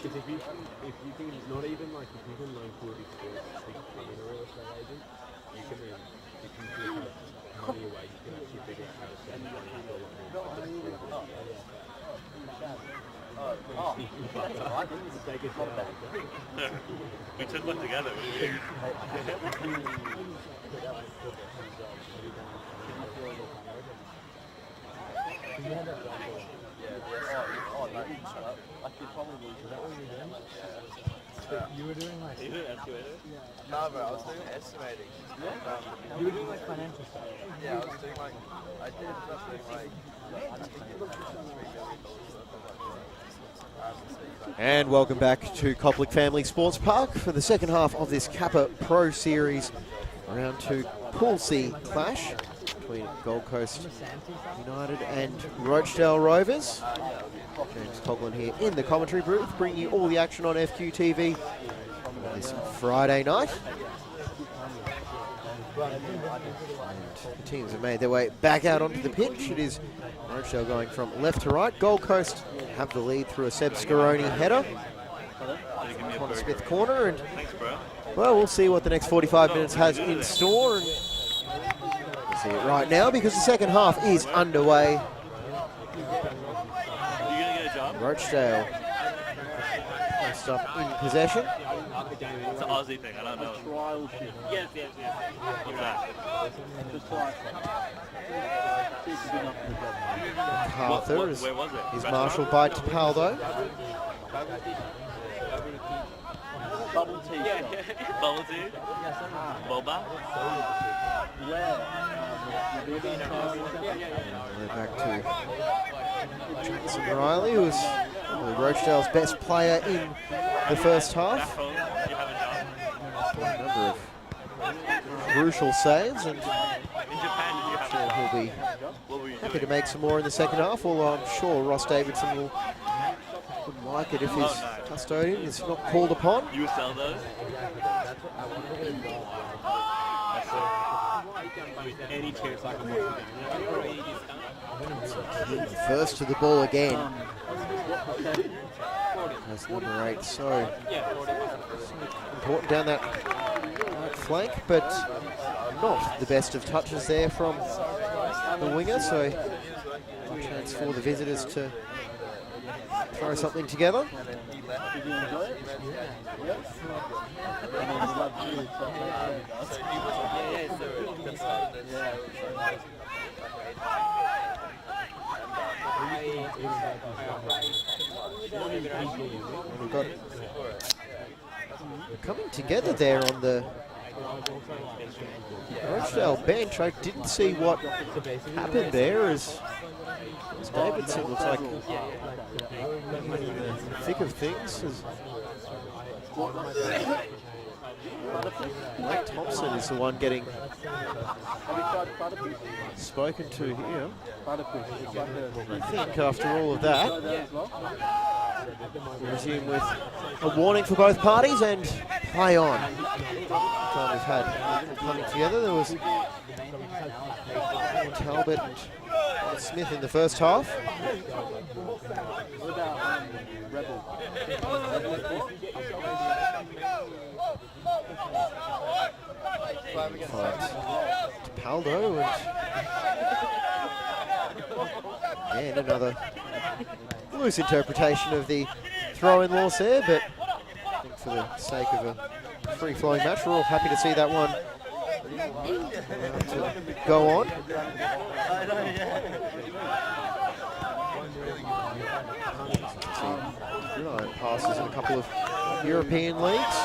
Because if you can not even like if you can learn good experience becoming a real estate agent, you can then if you do have money away, you can actually figure out how to spend money a lot more. Take it down. We took one together. You were doing like... You did estimated? No, bro, I was doing estimating. You were doing like financial stuff? Yeah, I was doing like... I did something like... I think it was $3 million worth. And welcome back to Koplik Family Sports Park for the second half of this Kappa Pro Series Round 2 Pool C clash between Gold Coast United and Rochedale Rovers. James Coughlin here in the commentary booth, bringing you all the action on FQTV this Friday night. And the teams have made their way back out onto the pitch. It is Rochedale going from left to right. Gold Coast have the lead through a Seb Scaroni header. Connor Smith corner, and well, we'll see what the next 45 minutes has in store. And we'll see it right now because the second half is underway. Rochedale first up in possession. It's an Aussie thing, I don't know. Yes. What's that? Arthur where was it? is Marshall by to Paldo. Bubble tea. Bubble tea? Boba? We're back to Jackson Riley, who was probably Rochedale's best player in the first half. A number of crucial saves, and I'm sure he'll be happy to make some more in the second half, although I'm sure Ross Davidson wouldn't like it if his custodian is not called upon. You sell those? Any chance I can First to the ball again. That's number 8, so important down that right flank, but not the best of touches there from the winger, so a chance for the visitors to throw something together. We've got coming together there on the Rochedale bench. I didn't see what happened there as Davidson looks like in the thick of things. Blake Thompson is the one getting spoken to here. I think after all of that, we'll resume with a warning for both parties and play on. Time we've had coming together. There was Talbot and Smith in the first half. Paldo and another loose interpretation of the throw-in laws there, but I think for the sake of a free-flowing match, we're all happy to see that one to go on. Good iron passes in a couple of European leagues.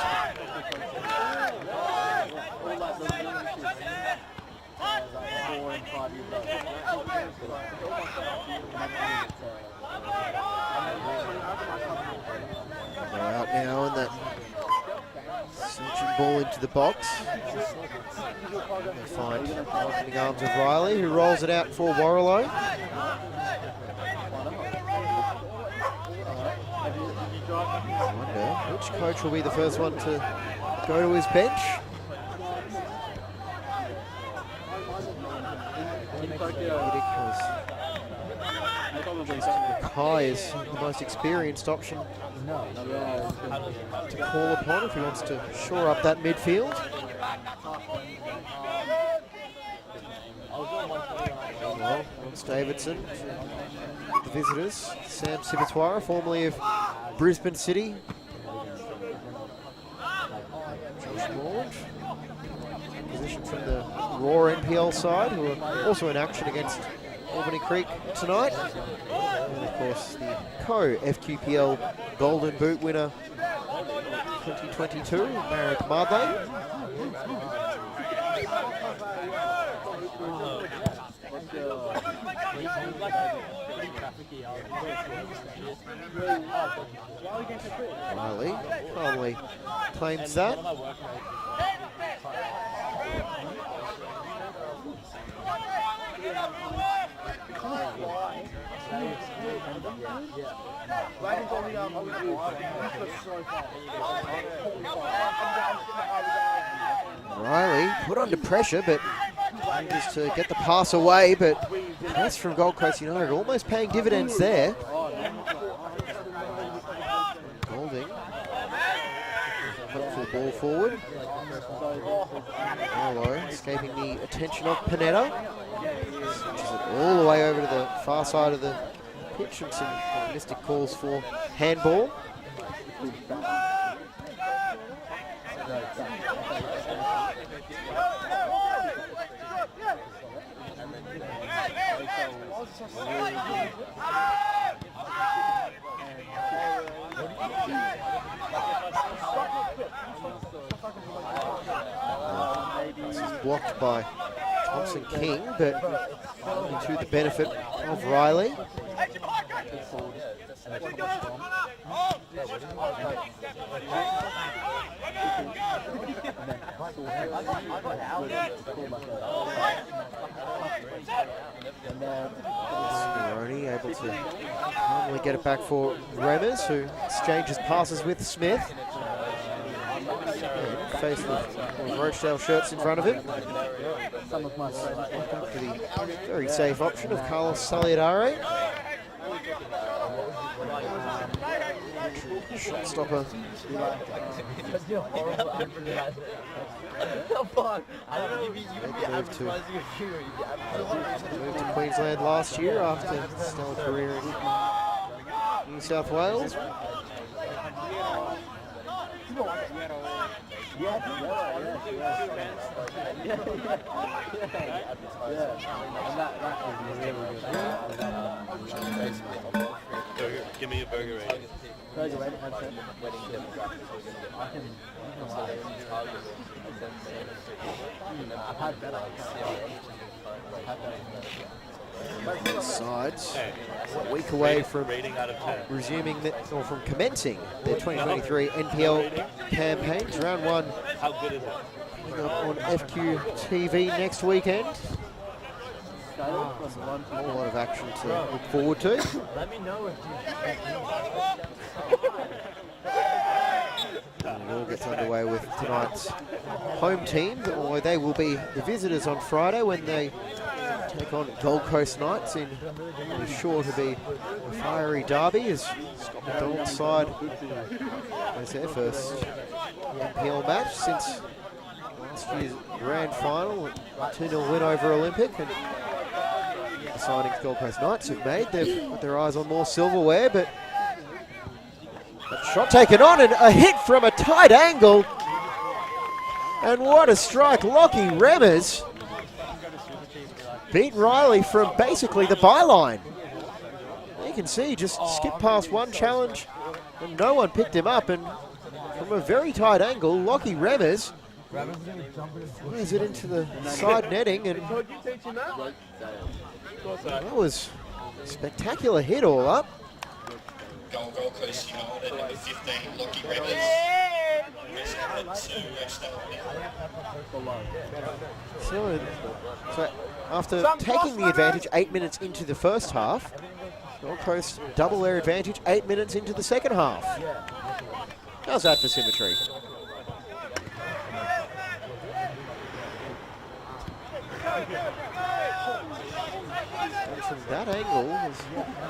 They're out now and that searching ball into the box. They find the opening arms of Riley, who rolls it out for Warrilow. I wonder which coach will be the first one to go to his bench. Kai is the most experienced option to call upon if he wants to shore up that midfield. Well, Ross Davidson, the visitors, Sam Sibitwara, formerly of Brisbane City. Josh Morland, position from the Raw NPL side, who are also in action against Albany Creek tonight. And of course the co-FQPL Golden Boot winner 2022, Marek Marley. Riley calmly claims that. Riley put under pressure, but manages to get the pass away, but press from Gold Coast United almost paying dividends there. Golding puts the ball forward. Arlo escaping the attention of Panetta. Switches it all the way over to the far side of the pitch, and some mystic calls for handball. This is blocked by Thompson King, but to the benefit of Riley. Speroni able to calmly get it back for Remmers, who exchanges passes with Smith. And faced with Rochedale shirts in front of him. For the very safe option of Carlos Saliadare. Shot stopper. Moved to Queensland last year after a stellar career in New South Wales. Burger. Give me a burger rating. Burger rating, I'd say. Wedding demographics we're going to get. I can Target I've had better. Sides a week away from Rating out of 10. resuming or from commencing their 2023 NPL campaigns. Round 1 How good is it? coming up on FQ TV next weekend. Scale from 1 to A lot of action to look forward to. Let me know if And it all gets underway with tonight's home team, although they will be the visitors on Friday when they take on Gold Coast Knights in what is sure to be a fiery derby as Scott McDonald's side has their first NPL match since last year's grand final, 2-0 win over Olympic, and the signings Gold Coast Knights have made. They've got their eyes on more silverware, but that shot taken on and a hit from a tight angle. And what a strike. Lockie Remmers beat Riley from basically the byline. You can see just skipped past one challenge and no one picked him up. And from a very tight angle, Lockie Remmers fires it into the side netting. And that was a spectacular hit all up. Gold Coast United, number 15, Lockie Rivers. So after taking the advantage 8 minutes into the first half, Gold Coast double their advantage 8 minutes into the second half. How's that for symmetry? And from that angle, as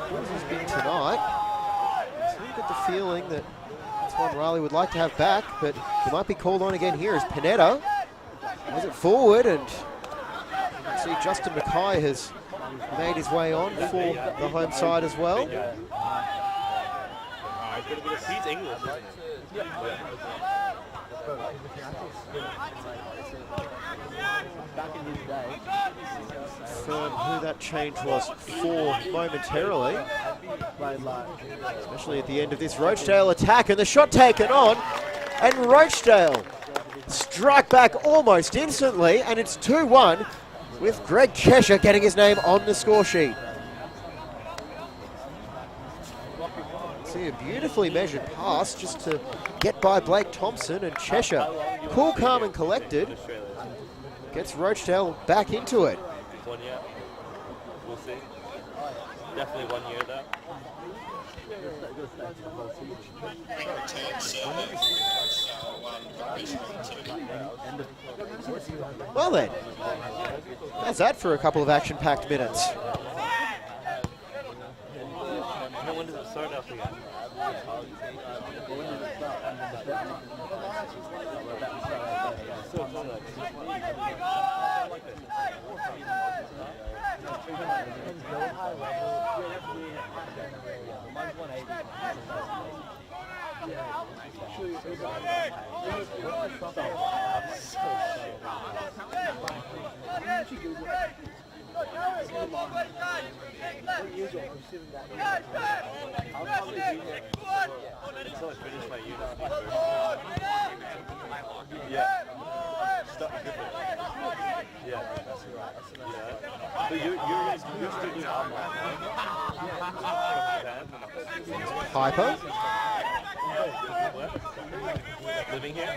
good as it's been tonight, I get the feeling that that's one Riley would like to have back, but he might be called on again here as Panetta has it forward, and you can see Justin Mackay has made his way on for the home side as well. He's English, isn't he? back in his day, Confirm who that change was for momentarily, played like especially at the end of this Rochedale attack, and the shot taken on, and Rochedale strike back almost instantly, and it's 2-1 with Greg Cheshire getting his name on the score sheet. See a beautifully measured pass just to get by Blake Thompson, and Cheshire, cool, calm and collected, gets Rochedale back into it. 1 year. We'll see. Definitely 1 year though. Return serve, Rochedale 1, Rovers 2. Well then, that's that for a couple of action-packed minutes. When does it start up again? Until I finish my unit. Yeah. Stop gripping. Yeah. Yeah. But you're still doing online, right? Piper, Living here?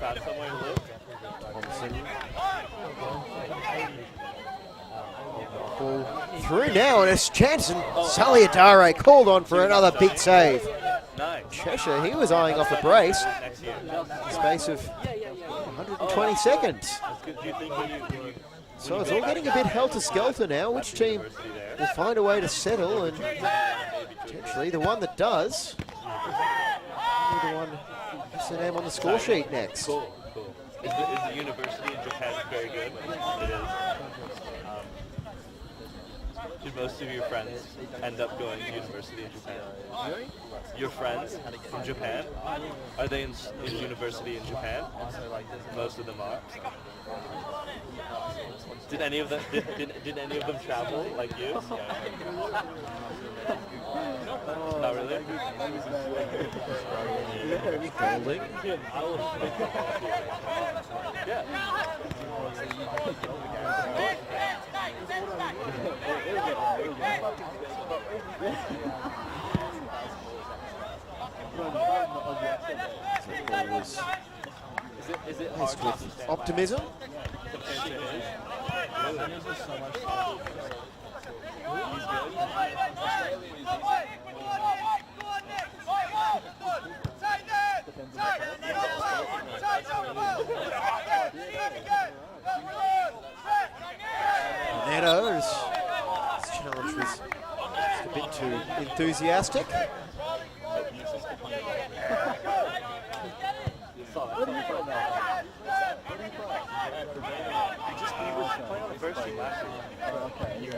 Found somewhere to live? Thompson. Ball through now, and it's Jansen. Saliadare called on for another big save. Nice. Cheshire, he was eyeing off a brace Next year. in the space of 120 seconds. That's good. Do you think when you So it's all getting a bit helter-skelter now. Which team will find a way to settle, and potentially the one that does will be the one who puts their name on the score sheet next. Cool. Is the university in Japan very good? It is. Did most of your friends end up going to university in Japan? Really? Your friends from Japan, are they in university in Japan? Most of them are. Did any of them did any of them travel like you? Not really. Golding. Yeah. Is it hard to understand Optimism. compared to his? Netto's challenge was just a bit too enthusiastic. He was playing on the first team last year.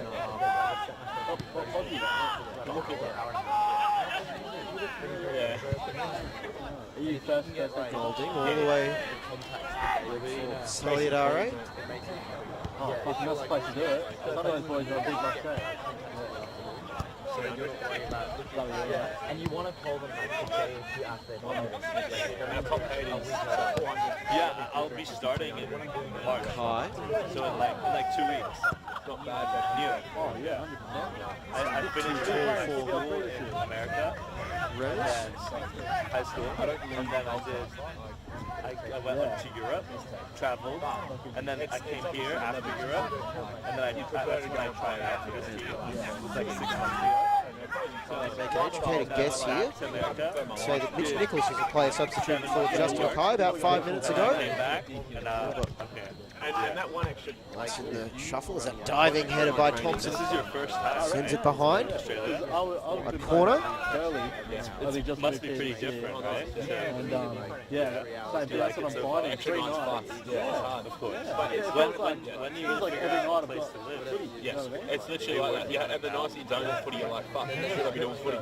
Golding all the way. Solidarity. Oh, fucking that's the place to do it. Some of those boys are a big much day. And you want to call them like the day or two after Yeah, I'll be starting in March. High. So in like 2 weeks. Not bad. New. Oh, yeah, 100%. I finished school in America. Rose. And high school. And then I went to Europe, traveled, and then I came here after Europe, and then that's when I tried out for this team. It was like 6 months ago. Make an educated guess here. Back to America. Say that Mitch Nicholson could play a substitute for Justin Kai about 5 minutes ago. Came back, and I'm here. And that one extra. Nice in the shuffle. Is that diving header by Thompson? This is your first time, Sends right? it behind. Australia. A corner. Early. I think just Must be pretty different, right? And yeah, same, that's what I'm finding. It's 3 nights. Yeah, of course. But it's When you Feels like figure every out night a I've place got to live, footy. Yes, it's literally like that. Yeah, and the nights you don't have footy, you're like, fuck, should I be doing footy?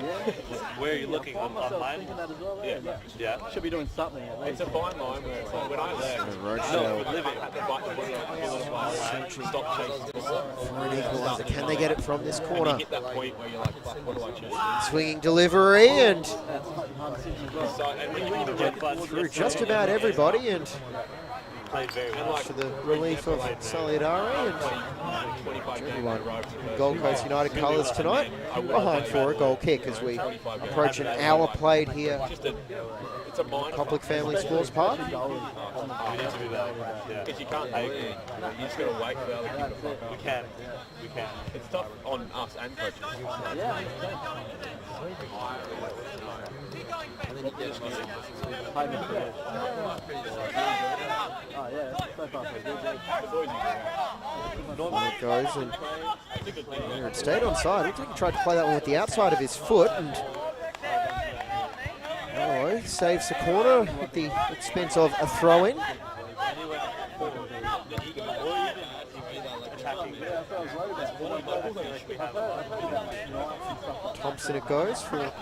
where are you looking? I find myself Online? thinking that as well. Yeah. Yeah. Should be doing something at least. It's a fine line where it's like when I left, Rochedale I had to bite the bullet off a little while, stop chasing. for an equaliser. Can they get it from this You corner? hit that point where you're like, fuck, what do I choose? Swinging delivery and So, and when you Get through just about everybody and played very well. to the relief of Solidarity and 25 everyone in Gold Coast United colours tonight. Behind for a goal kick as we approach an hour played here it's a mind Public Family Sports Park. We need to do that. Yeah. because you can't make it. You just got to wait for other people to fuck up. We can. We can. It's tough on us and coaches. Yeah. Oh yeah, so far so good. And it goes and there it stayed onside. Looks like he tried to play that one with the outside of his foot and oh, saves the corner at the expense of a throw-in. Thompson it goes for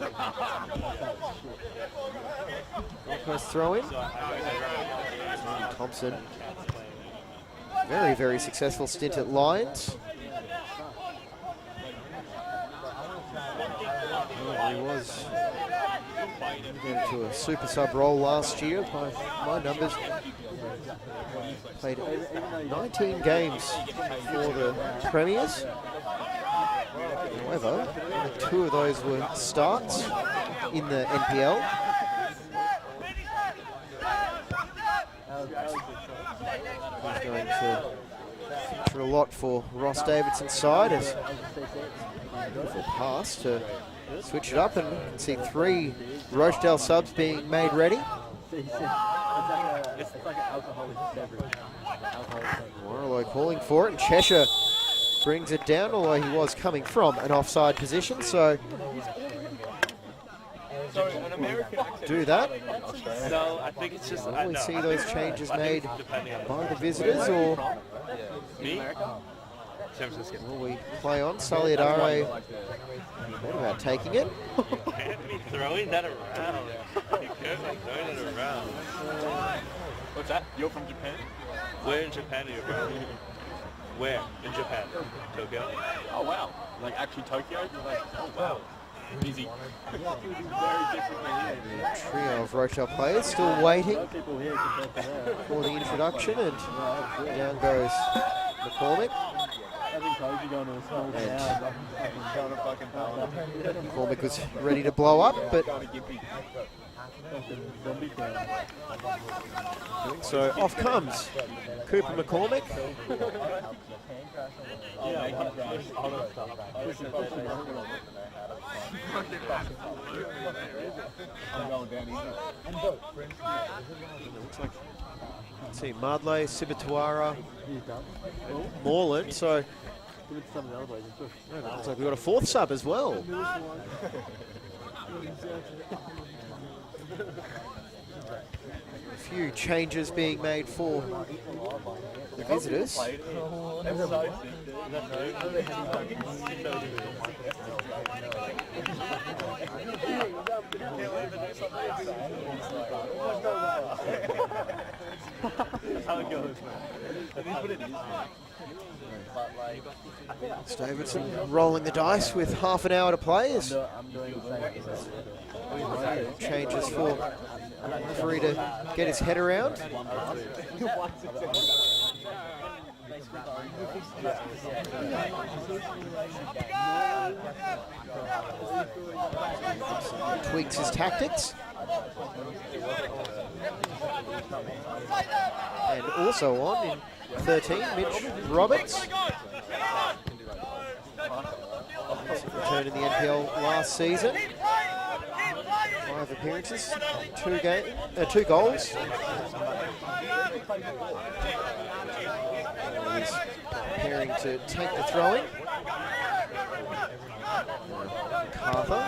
Gold throw-in. Thompson, very, very successful stint at Lions. He was into a super sub role last year by my numbers. Played 19 games for the Premiers. However, only 2 of those were starts in the NPL. He's going to feature a lot for Ross Davidson's side as beautiful pass to switch it up, and you can see 3 Rochedale subs being made ready. It's like an alcoholic beverage. Warlow calling for it, and Cheshire brings it down, although he was coming from an offside position, so do that. No, I think it's just. Will we no, see I those think- changes I think made depending on by the visitors, or me. San Francisco. Will we play on? Soliadare, what about taking it? Can't be throwing that around. You can't be throwing it around. What's that? You're from Japan? Where in Japan are you from? Where in Japan? Tokyo? Oh wow! Like actually Tokyo? Like, oh wow. Busy. Very differently here. Trio of Rochedale players still waiting People here compared to there. for the introduction, and down goes McCormick. I think Koji going to a small town. Going to fucking town. McCormick was ready to blow up, but so off comes Cooper McCormick. Let's see, Madley, Sibatuara, Moreland. So looks like we've got a fourth sub as well. A few changes being made for the visitors. How it goes, Davidson rolling the dice with half an hour to play as changes for referee to get his head around. Tweaks his tactics. And also on in 13, Mitch Roberts. Returned in the NPL last season. 5 appearances, 2 goals. He's preparing to take the throwing. Kappa.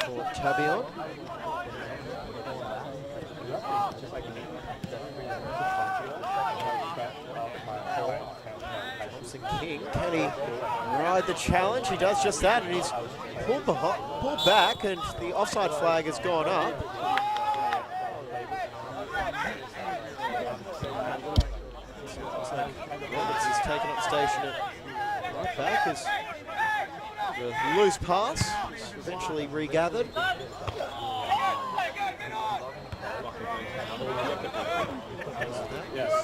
For Tabion. Thompson King, can he ride the challenge? He does just that, and he's pulled back, and the offside flag has gone up. Looks like Roberts has taken up station at right back as the loose pass is eventually regathered.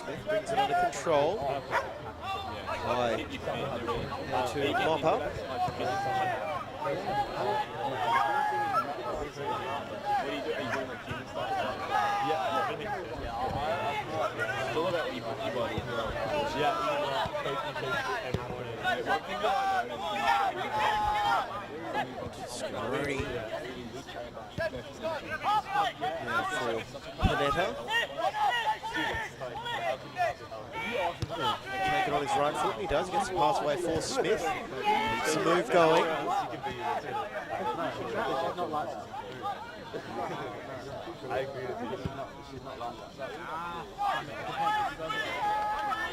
Smith brings it under control. To mop up. Scaroni for Panetta. Take it on his right foot, and he does. He gets the pass away for Smith. Keeps the move going. I agree with you.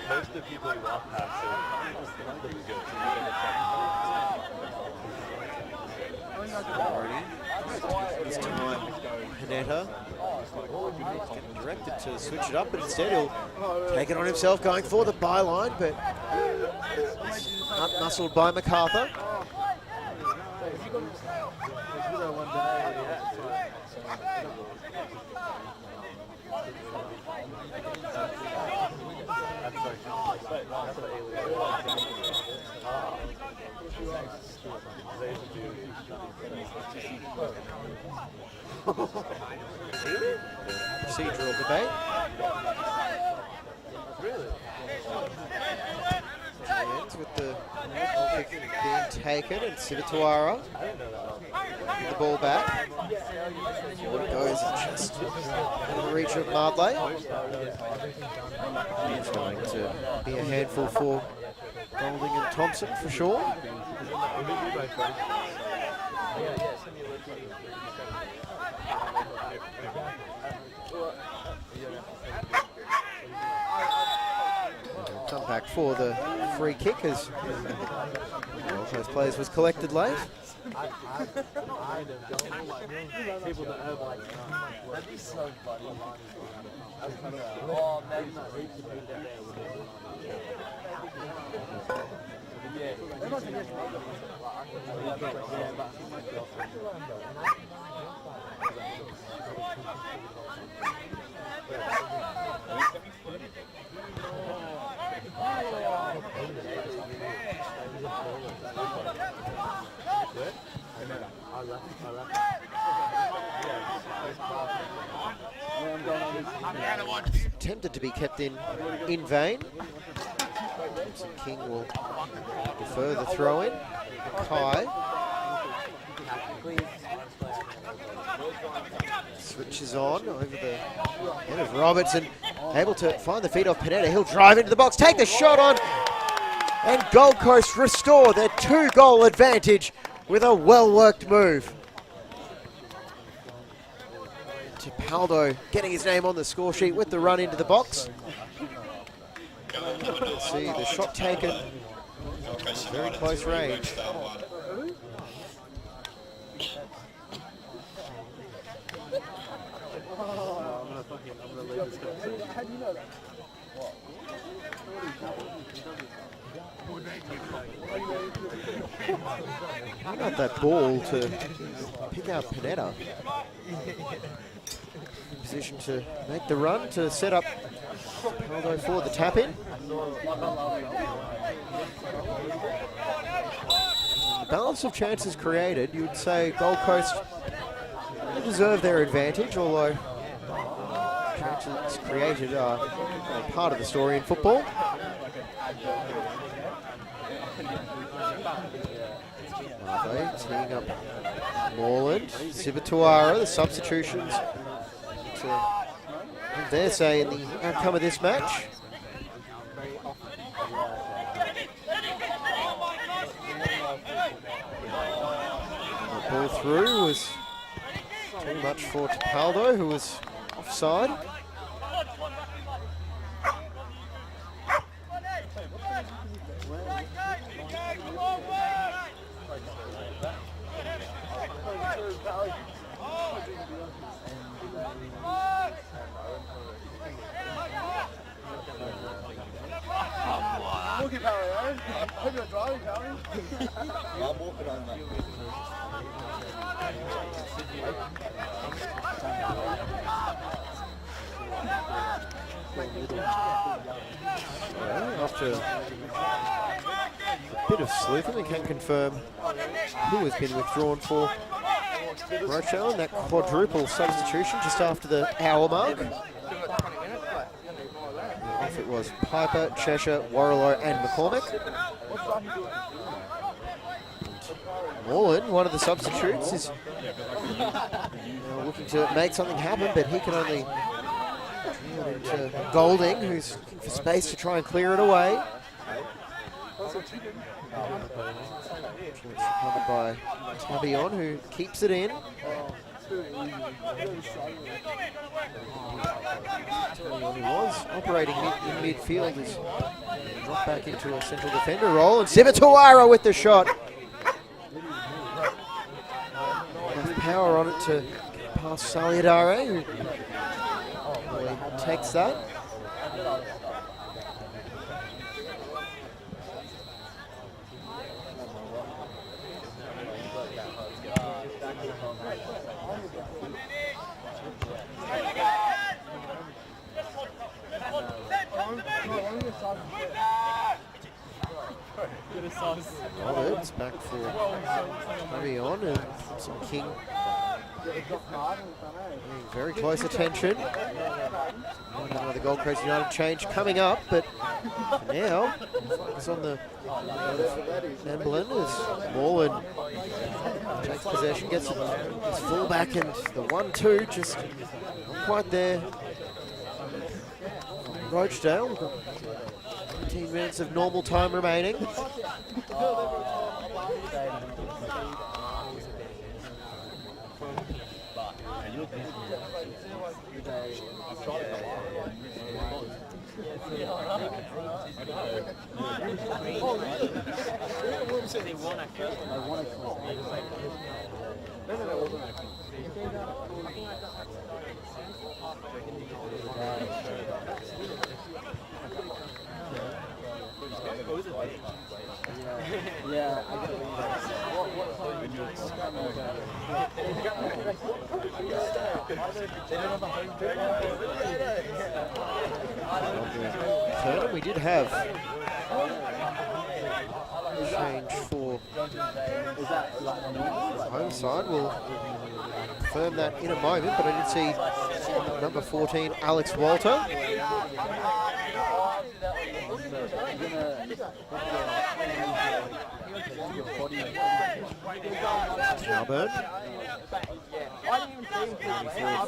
Most of the people who walk past it look good. This time, Panetta getting directed to switch it up, but instead he'll take it on himself, going for the byline, but out-muscled by MacArthur. Procedural debate. Ends with the kick being taken, and Sivatuara with the ball back. Forward it goes, just in the reach of Mardley. It's going to be a handful for Golding and Thompson for sure. back for the free kick as one of those players was collected late. People that have like, That'd be so funny. Oh, man. Tempted to be kept in vain. King will defer the throw in. Kai switches on over the head of Robertson, able to find the feet off Panetta. He'll drive into the box, take the shot on, and Gold Coast restore their 2-goal advantage with a well-worked move. Tipaldo getting his name on the score sheet with the run into the box. See the shot taken, very close range. How about that ball to pick out Panetta? In position to make the run to set up Paldo for the tap in. The balance of chances created, you would say Gold Coast deserve their advantage, although chances created are part of the story in football. Marve teeing up Moreland, Sibatuara, the substitutions to dare say in the outcome of this match. The ball through was too much for Tipaldo, who was offside. After a bit of sleuthing, we can confirm who has been withdrawn for Rochedale in that quadruple substitution just after the hour mark. If it was Piper, Cheshire, Warrilow and McCormick. Moreland, one of the substitutes, is looking to make something happen, but he can only turn it into Golding, who's looking for space to try and clear it away. Covered by Tabion, who keeps it in. He was operating in midfield, has dropped back into a central defender role, and Sibatuara with the shot. Enough power on it to get past Saliadare, who really takes that. Roberts back for Tabion and some King. Very close attention. Another Gold Coast United change coming up, but for now it's on the Emblem as Moreland takes possession, gets his full back, and the 1-2 just not quite there. Rochedale, we've got 15 minutes of normal time remaining. Third, we did have change for the home side. We'll confirm that in a moment, but I did see number 14, Alex Walter. Calburn.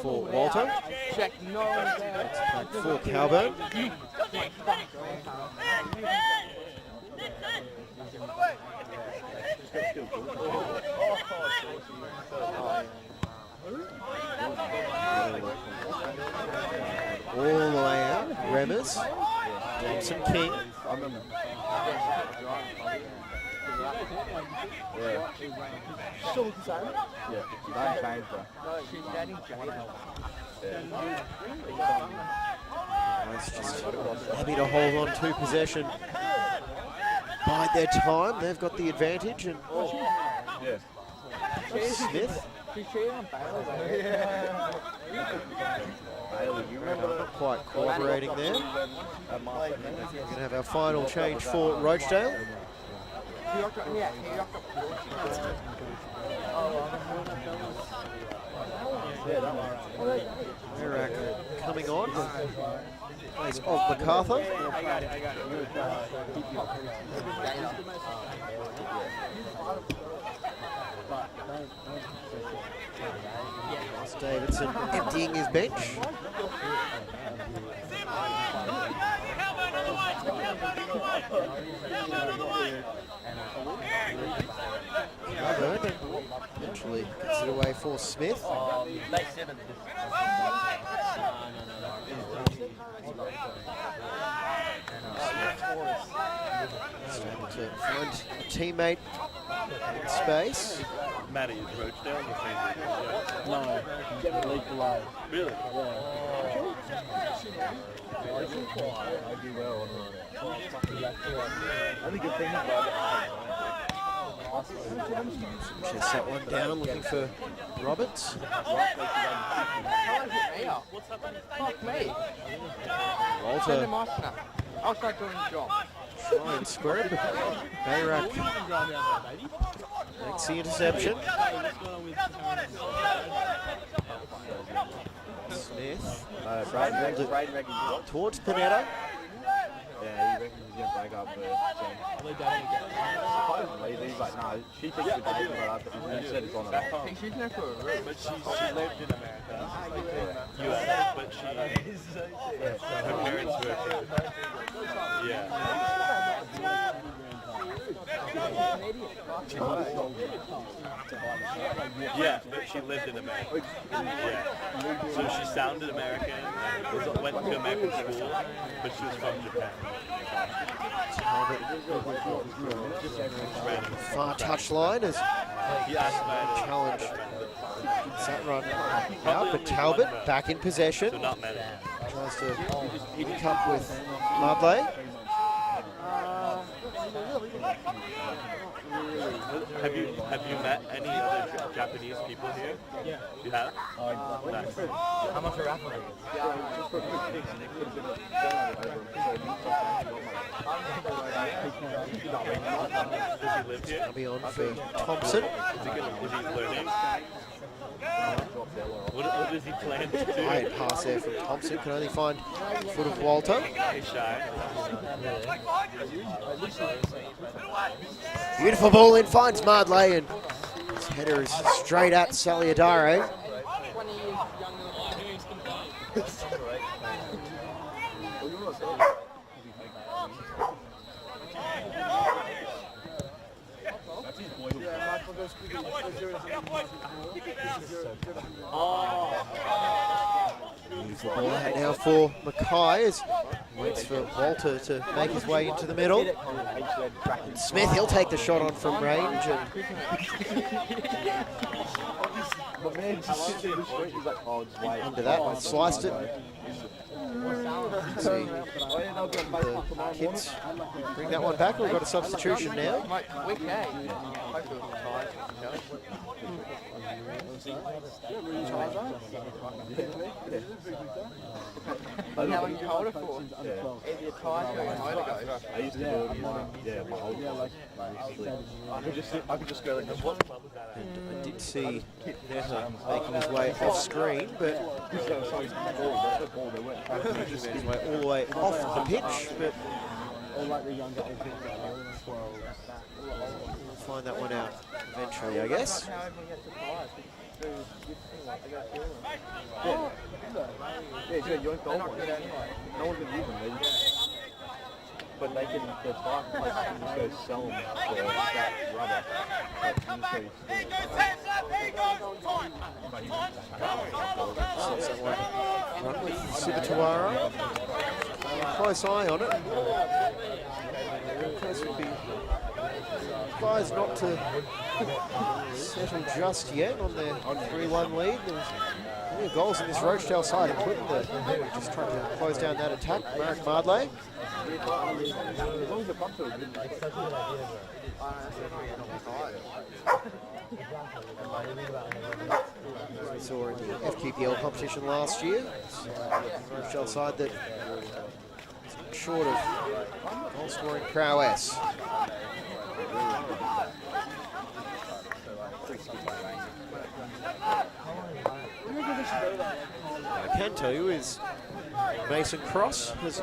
For Walter. Back for Calburn. All the way out. Remmers. Thompson King. Still the same? Yeah, that changed, bro. Just happy to hold on to possession. Bide their time. They've got the advantage. And Smith. Not quite cooperating there. We're going to have our final change for Rochedale. Merak coming on. Place of MacArthur. Ross Davidson emptying his bench. Calburn eventually gets it away for Smith. Starting to find a teammate in space. Matty, is Rochedale the same? No, league below. Really? I do well on the only good thing about Chase that one down, looking for Roberts. Fuck me. Walter I'll start doing the job. try and square it, but Merak makes the interception. Smith towards Panetta. Yeah, he reckons he's going to break up supposedly, he's like, no, she thinks we're dating, but he said it's on her. She's there for a room, but she lived in America, US, but her parents were, yeah, but she lived in America. Yeah. So she sounded American, went to American school, but she was from Japan. Far touchline as He asked about challenge. That run out, but Talbot back in possession. So not many. Tries to pick up with Mudley. Have you met any other Japanese people here? Yeah. You have? Nice. How much are raffle? Does he live here? I'll be on for Thompson. Is he learning? What does he plan to do? Great pass there from Thompson. Can only find foot of Walter. He's shy. Beautiful ball in, finds Mardley, and his header is straight at Saliadare. Moves the ball out now for Mackay as Waits for Walter to make his way into the middle. Smith, he'll take the shot on from range. And into that one, sliced it. Let's see. The kids bring that one back. We've got a substitution now. How you hold it for? Either tire or motor. I used to do it in my old life. I could just go like this. I did see Netta making his way off screen, but his way all the way off the pitch. But we'll find that one out eventually, I guess. But they can, the bike place can just go sell them for that rubber. Run with Sibatuara. Close eye on it. Close would be advised not to settle just yet on their 3-1 lead. There's plenty of goals in this Rochedale side, including just trying to close down that attack. Marek Mardley. We saw in the FQPL competition last year. Rochedale side that is short of goal scoring prowess. I can tell you is Mason Cross has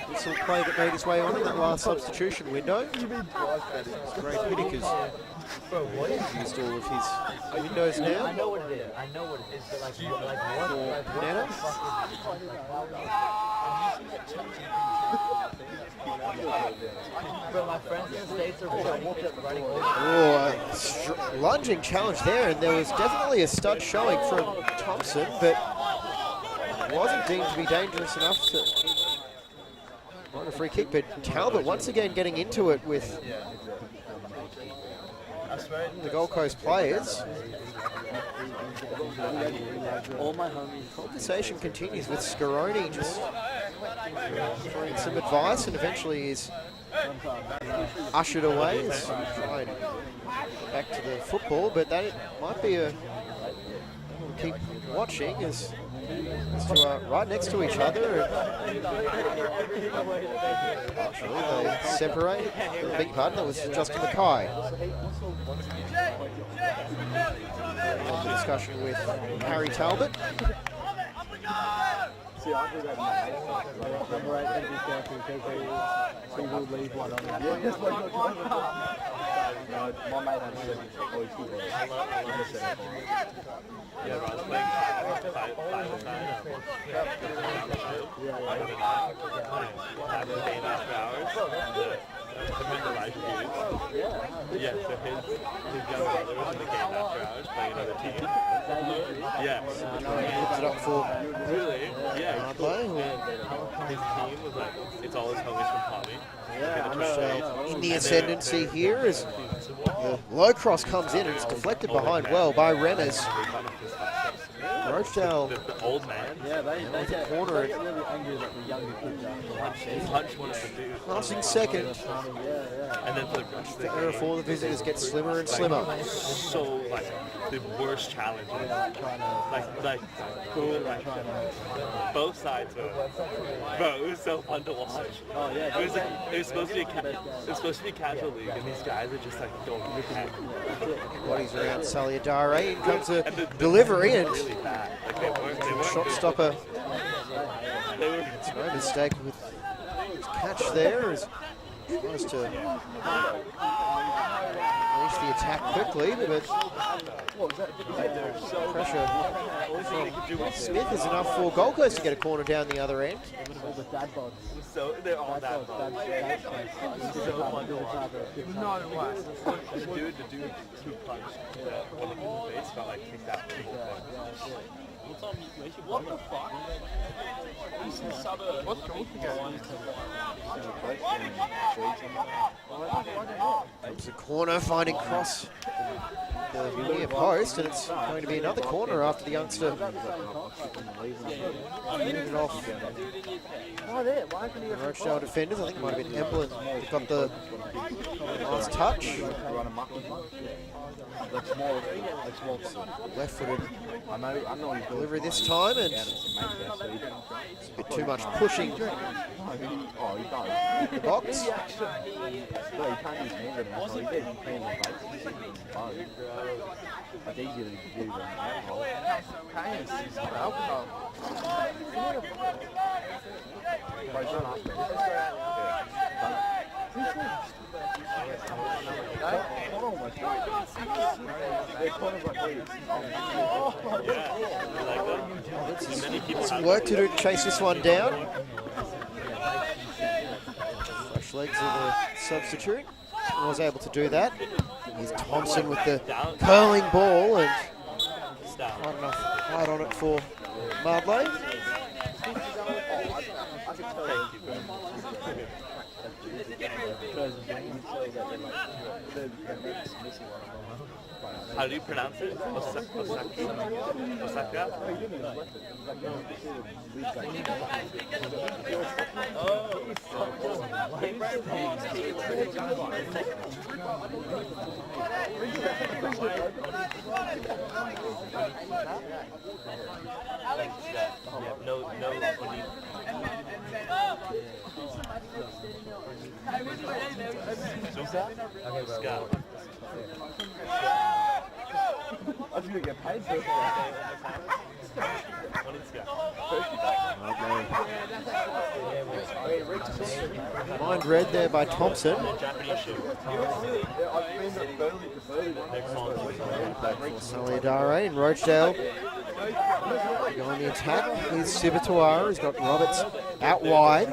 this little play that made his way on in that last substitution window. Great Whittaker's used all of his windows now. I know what it is. I know what it is. But like what? Netta. But my friends in the States are running. Oh, a lunging challenge there, and there was definitely a stud showing from Thompson, but wasn't deemed to be dangerous enough to run a free kick. But Talbot once again getting into it with the Gold Coast players. All my homies. Conversation continues with Scaroni just throwing some advice, and eventually is ushered away. As trying back to the football, but that might be a we'll keep watching as two are right next to each other. Actually, they separate. The big pardon, that was Justin Mackay. Discussion with Harry Talbot. See, I do that in my house. Number 8, every careful because they will leave one on it. Yeah, just like my mate had said, oh, he's good. Yeah, right. I was playing 5 times. After the game after hours. The live views. Yeah, so his young brother was in the game after hours playing another team. Yeah. Puts it up for Really? Yeah. Mardley. His team was like, it's all his homies from Tommy. In the ascendancy here as the low cross comes in and it's deflected behind well by Remmers. Rochedale, the old man. Yeah, they the corner, get really angry that the younger kids are. Punch one of the dudes. passing second. And then the Error for the visitors gets slimmer and slimmer. so like the worst challenge. Like both sides were. Bro, it was so fun to watch. Oh yeah, It was like it was supposed to be casual league, and these guys are just like going ahead. Bodies around Saliadare. In comes a delivery and Really bad. Like they weren't shot good. stopper. They were It's no mistake with his catch there as he tries to release the attack quickly, but pressure from Smith is enough for Gold Coast to get a corner down the other end. so they're all that fun. So fun to watch. The dude who punched one of them in the face got like kicked out the whole What the fuck? Eastern suburb. What's going It's a corner finding cross the near post, and it's going to be another corner after the youngster moved it off. The Rochedale defenders, I think it might have been Emblem that got the last touch. Left-footed delivery this time, and it's a bit too much pushing in the box. Some work to do to chase this one down. Fresh legs of the substitute. I was able to do that. Here's Thompson with the curling ball, and not enough height on it for Mardley. How do you pronounce it? Osaka? I'm going to get paid for it. Mind read there by Thompson. Solidarity and Rochedale go on the attack. Here's Sibatuara. He's got Roberts out wide.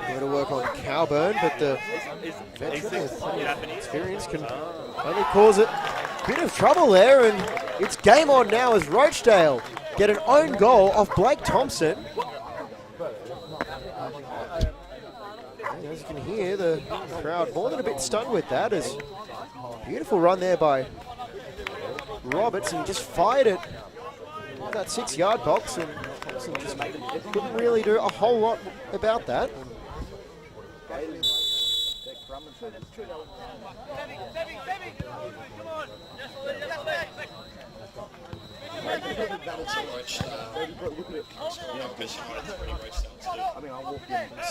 Going to work on Cowburn, but the veteran with plenty of experience can only cause it a bit of trouble there, and it's game on now as Rochedale get an own goal off Blake Thompson. And as you can hear, the crowd more than a bit stunned with that, as beautiful run there by Roberts, and he just fired it at that 6-yard box, and Thompson just couldn't really do a whole lot about that.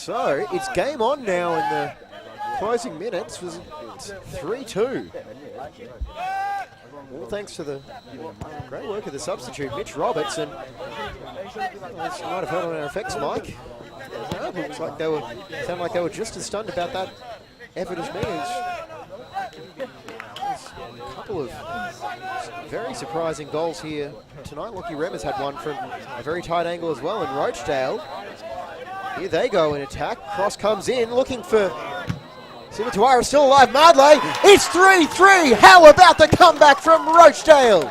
So it's game on now in the closing minutes. It's 3-2. All thanks to the great work of the substitute, Mitch Roberts, and as you might have heard on our effects mic, looks like they were just as stunned about that effort as me. There's a couple of very surprising goals here tonight. Lockie Remmers had one from a very tight angle as well, and Rochedale, here they go in attack. Cross comes in, looking for Sibatuara, still alive. Mardley, it's 3-3. How about the comeback from Rochedale?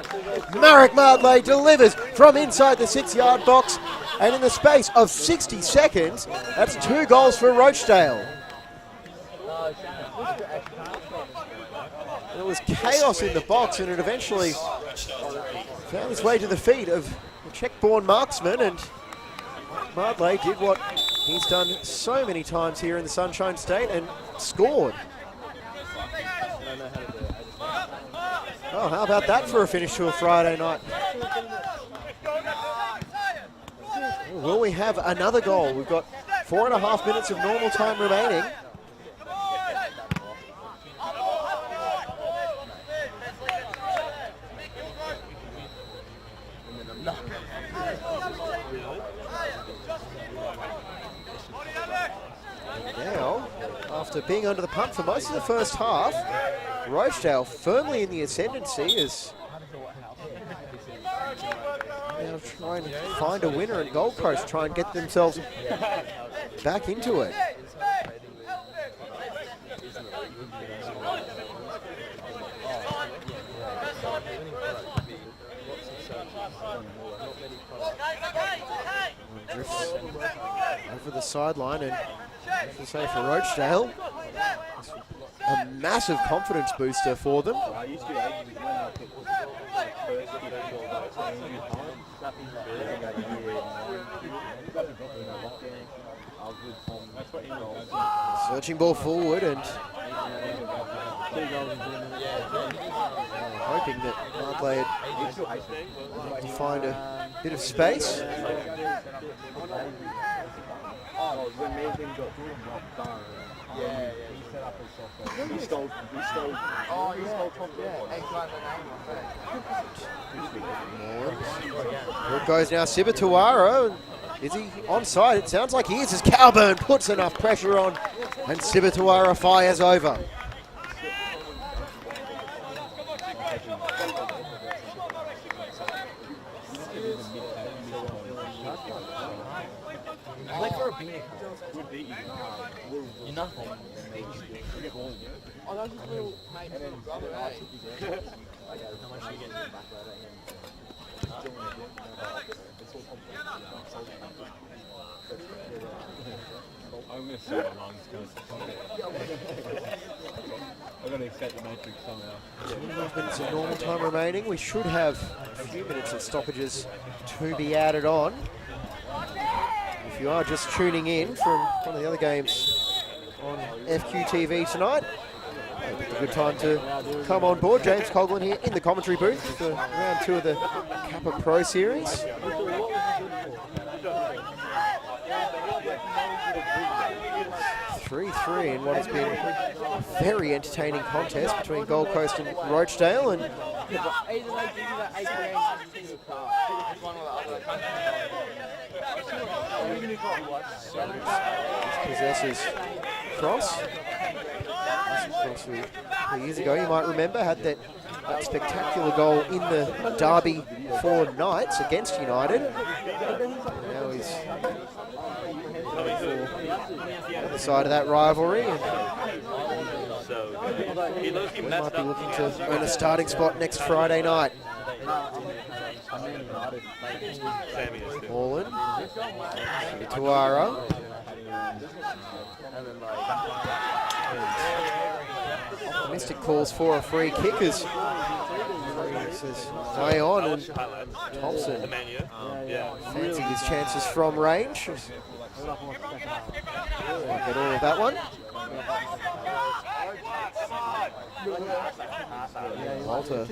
Marek Mardley delivers from inside the 6-yard box, and in the space of 60 seconds, that's 2 goals for Rochedale. There was chaos in the box, and it eventually found its way to the feet of the Czech-born marksman, and Mardley did what he's done so many times here in the Sunshine State and scored. Oh, how about that for a finish to a Friday night? Will we have another goal? We've got 4.5 minutes of normal time remaining. Now, after being under the pump for most of the first half, Rochedale firmly in the ascendancy is now trying to find a winner at Gold Coast, try and get themselves back into it. Drifts over the sideline, and I should say for Rochedale, it's a massive confidence booster for them. I used to actually when I picked first kid I Searching ball forward and hoping that Barclay would find a bit of space. He stole. Oh, yeah. Here it goes now, Sibatuara. Is he onside? It sounds like he is, as Calburn puts enough pressure on and Sibatuara fires over. You're nothing. Oh, that's just little mate. How much are you getting back I'm going to sell my lungs because I'm going to accept the matrix somehow. 2 minutes of normal time remaining. We should have a few minutes of stoppages to be added on. If you are just tuning in from one of the other games on FQTV tonight, it's a good time to come on board. James Coughlin here in the commentary booth for round 2 of the Kappa Pro Series. 3-3 in what has been a very entertaining contest between Gold Coast and Rochedale, and possesses Cross. Cross, who 2 years ago, you might remember, had that spectacular goal in the derby for Knights against United. Now he's on the side of that rivalry, and we might be looking to earn a starting spot next Friday night. Orland, Tuara. Optimistic calls for a free kick as says way on, and Thompson fancied his chances from range. Might get all of that one. Walter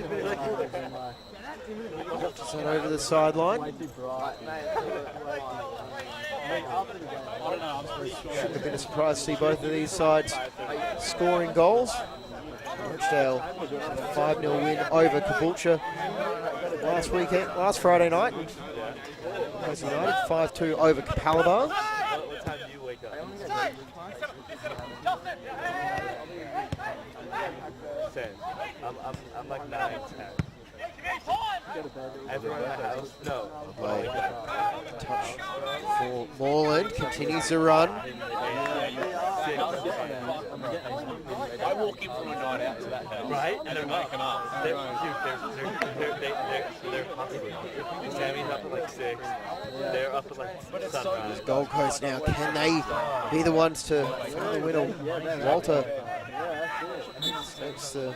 drops it over the sideline. Shouldn't have been a surprise to see both of these sides scoring goals. Rochedale 5-0 win over Caboolture last Friday night. And United 5-2 over Capalaba. I'm like 9, 10. Everyone in the house? No. Touch for Moreland. Continues to run. I walk in from a night out to that house. Right? And they're waking up. They're hustling. Sammy's up at like 6. They're up at like sunrise. Gold Coast now. Can they be the ones to find the winner? Walter takes the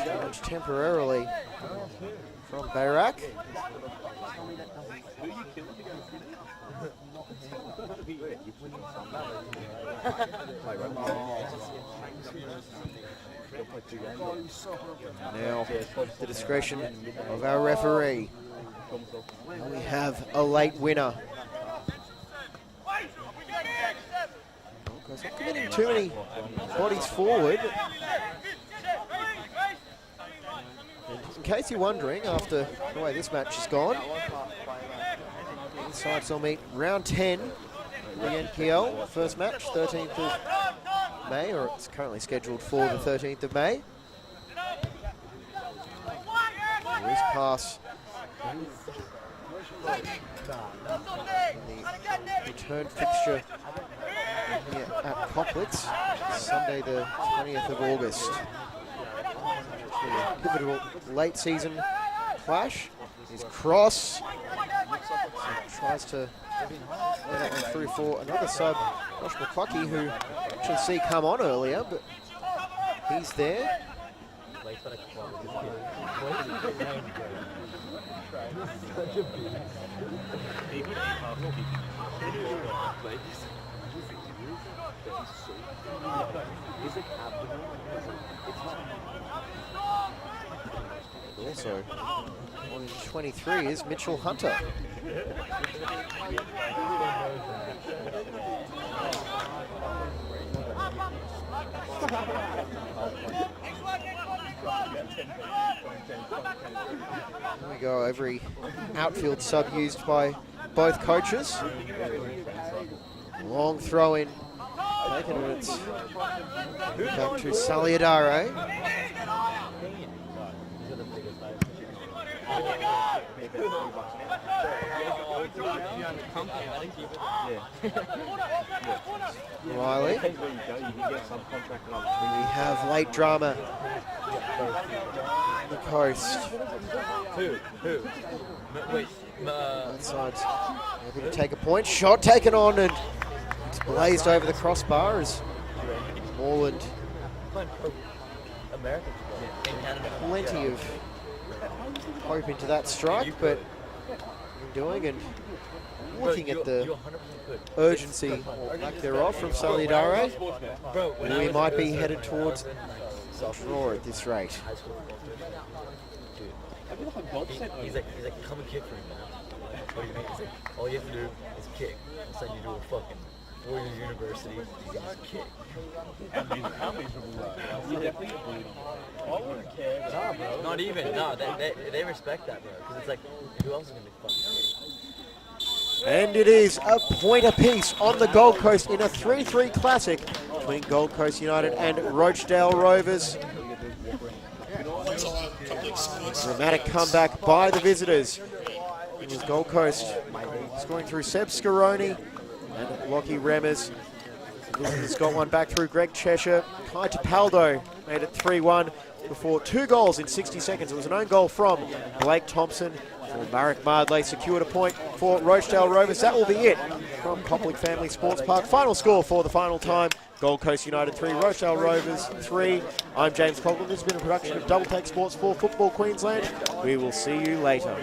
challenge temporarily from Bayrak. Now, the discretion of our referee. And we have a late winner. Not committing too many bodies forward. In case you're wondering, after the way this match has gone, these sides will meet round 10 of the NPL. First match, 13th of May, or it's currently scheduled for the 13th of May. Loose pass. The return fixture here at Coplitz, Sunday the 20th of August. A pivotal late season clash. His cross. Tries to let that one through for another sub, Josh McCluckey, who didn't see come on earlier, but he's there. Also, on 23 is Mitchell Hunter. There we go, every outfield sub used by both coaches. Long throw in, taken and it's back to Saliadare. Riley. We have late drama. The coast. Who? Wait. Both sides able to take a point. Shot taken on and it's blazed over the crossbar as Moreland. Plenty of hope into that strike, but doing and looking at the urgency or lack thereof from Saliadare, we might be headed towards draw at this rate. He's like, come and kick for me, man. What do you mean? He's like, all you have to do is kick. It's like you do a fucking 4 years university, you can just kick. Nah, bro. Not even. No, they respect that, bro. Because it's like, who else is going to be fucking kick? And it is a point apiece on the Gold Coast in a 3-3 classic between Gold Coast United and Rochedale Rovers. Dramatic comeback by the visitors. It was Gold Coast scoring through Seb Scaroni and Lockie Remmers. The visitors got one back through Greg Cheshire. Kai Tapaldo made it 3-1 before 2 goals in 60 seconds. It was an own goal from Blake Thompson. Marek Mardley secured a point for Rochedale Rovers. That will be it from Koplik Family Sports Park. Final score for the final time. Gold Coast United 3, Rochedale Rovers 3. I'm James Coughlin. This has been a production of Double Take Sports for Football Queensland. We will see you later.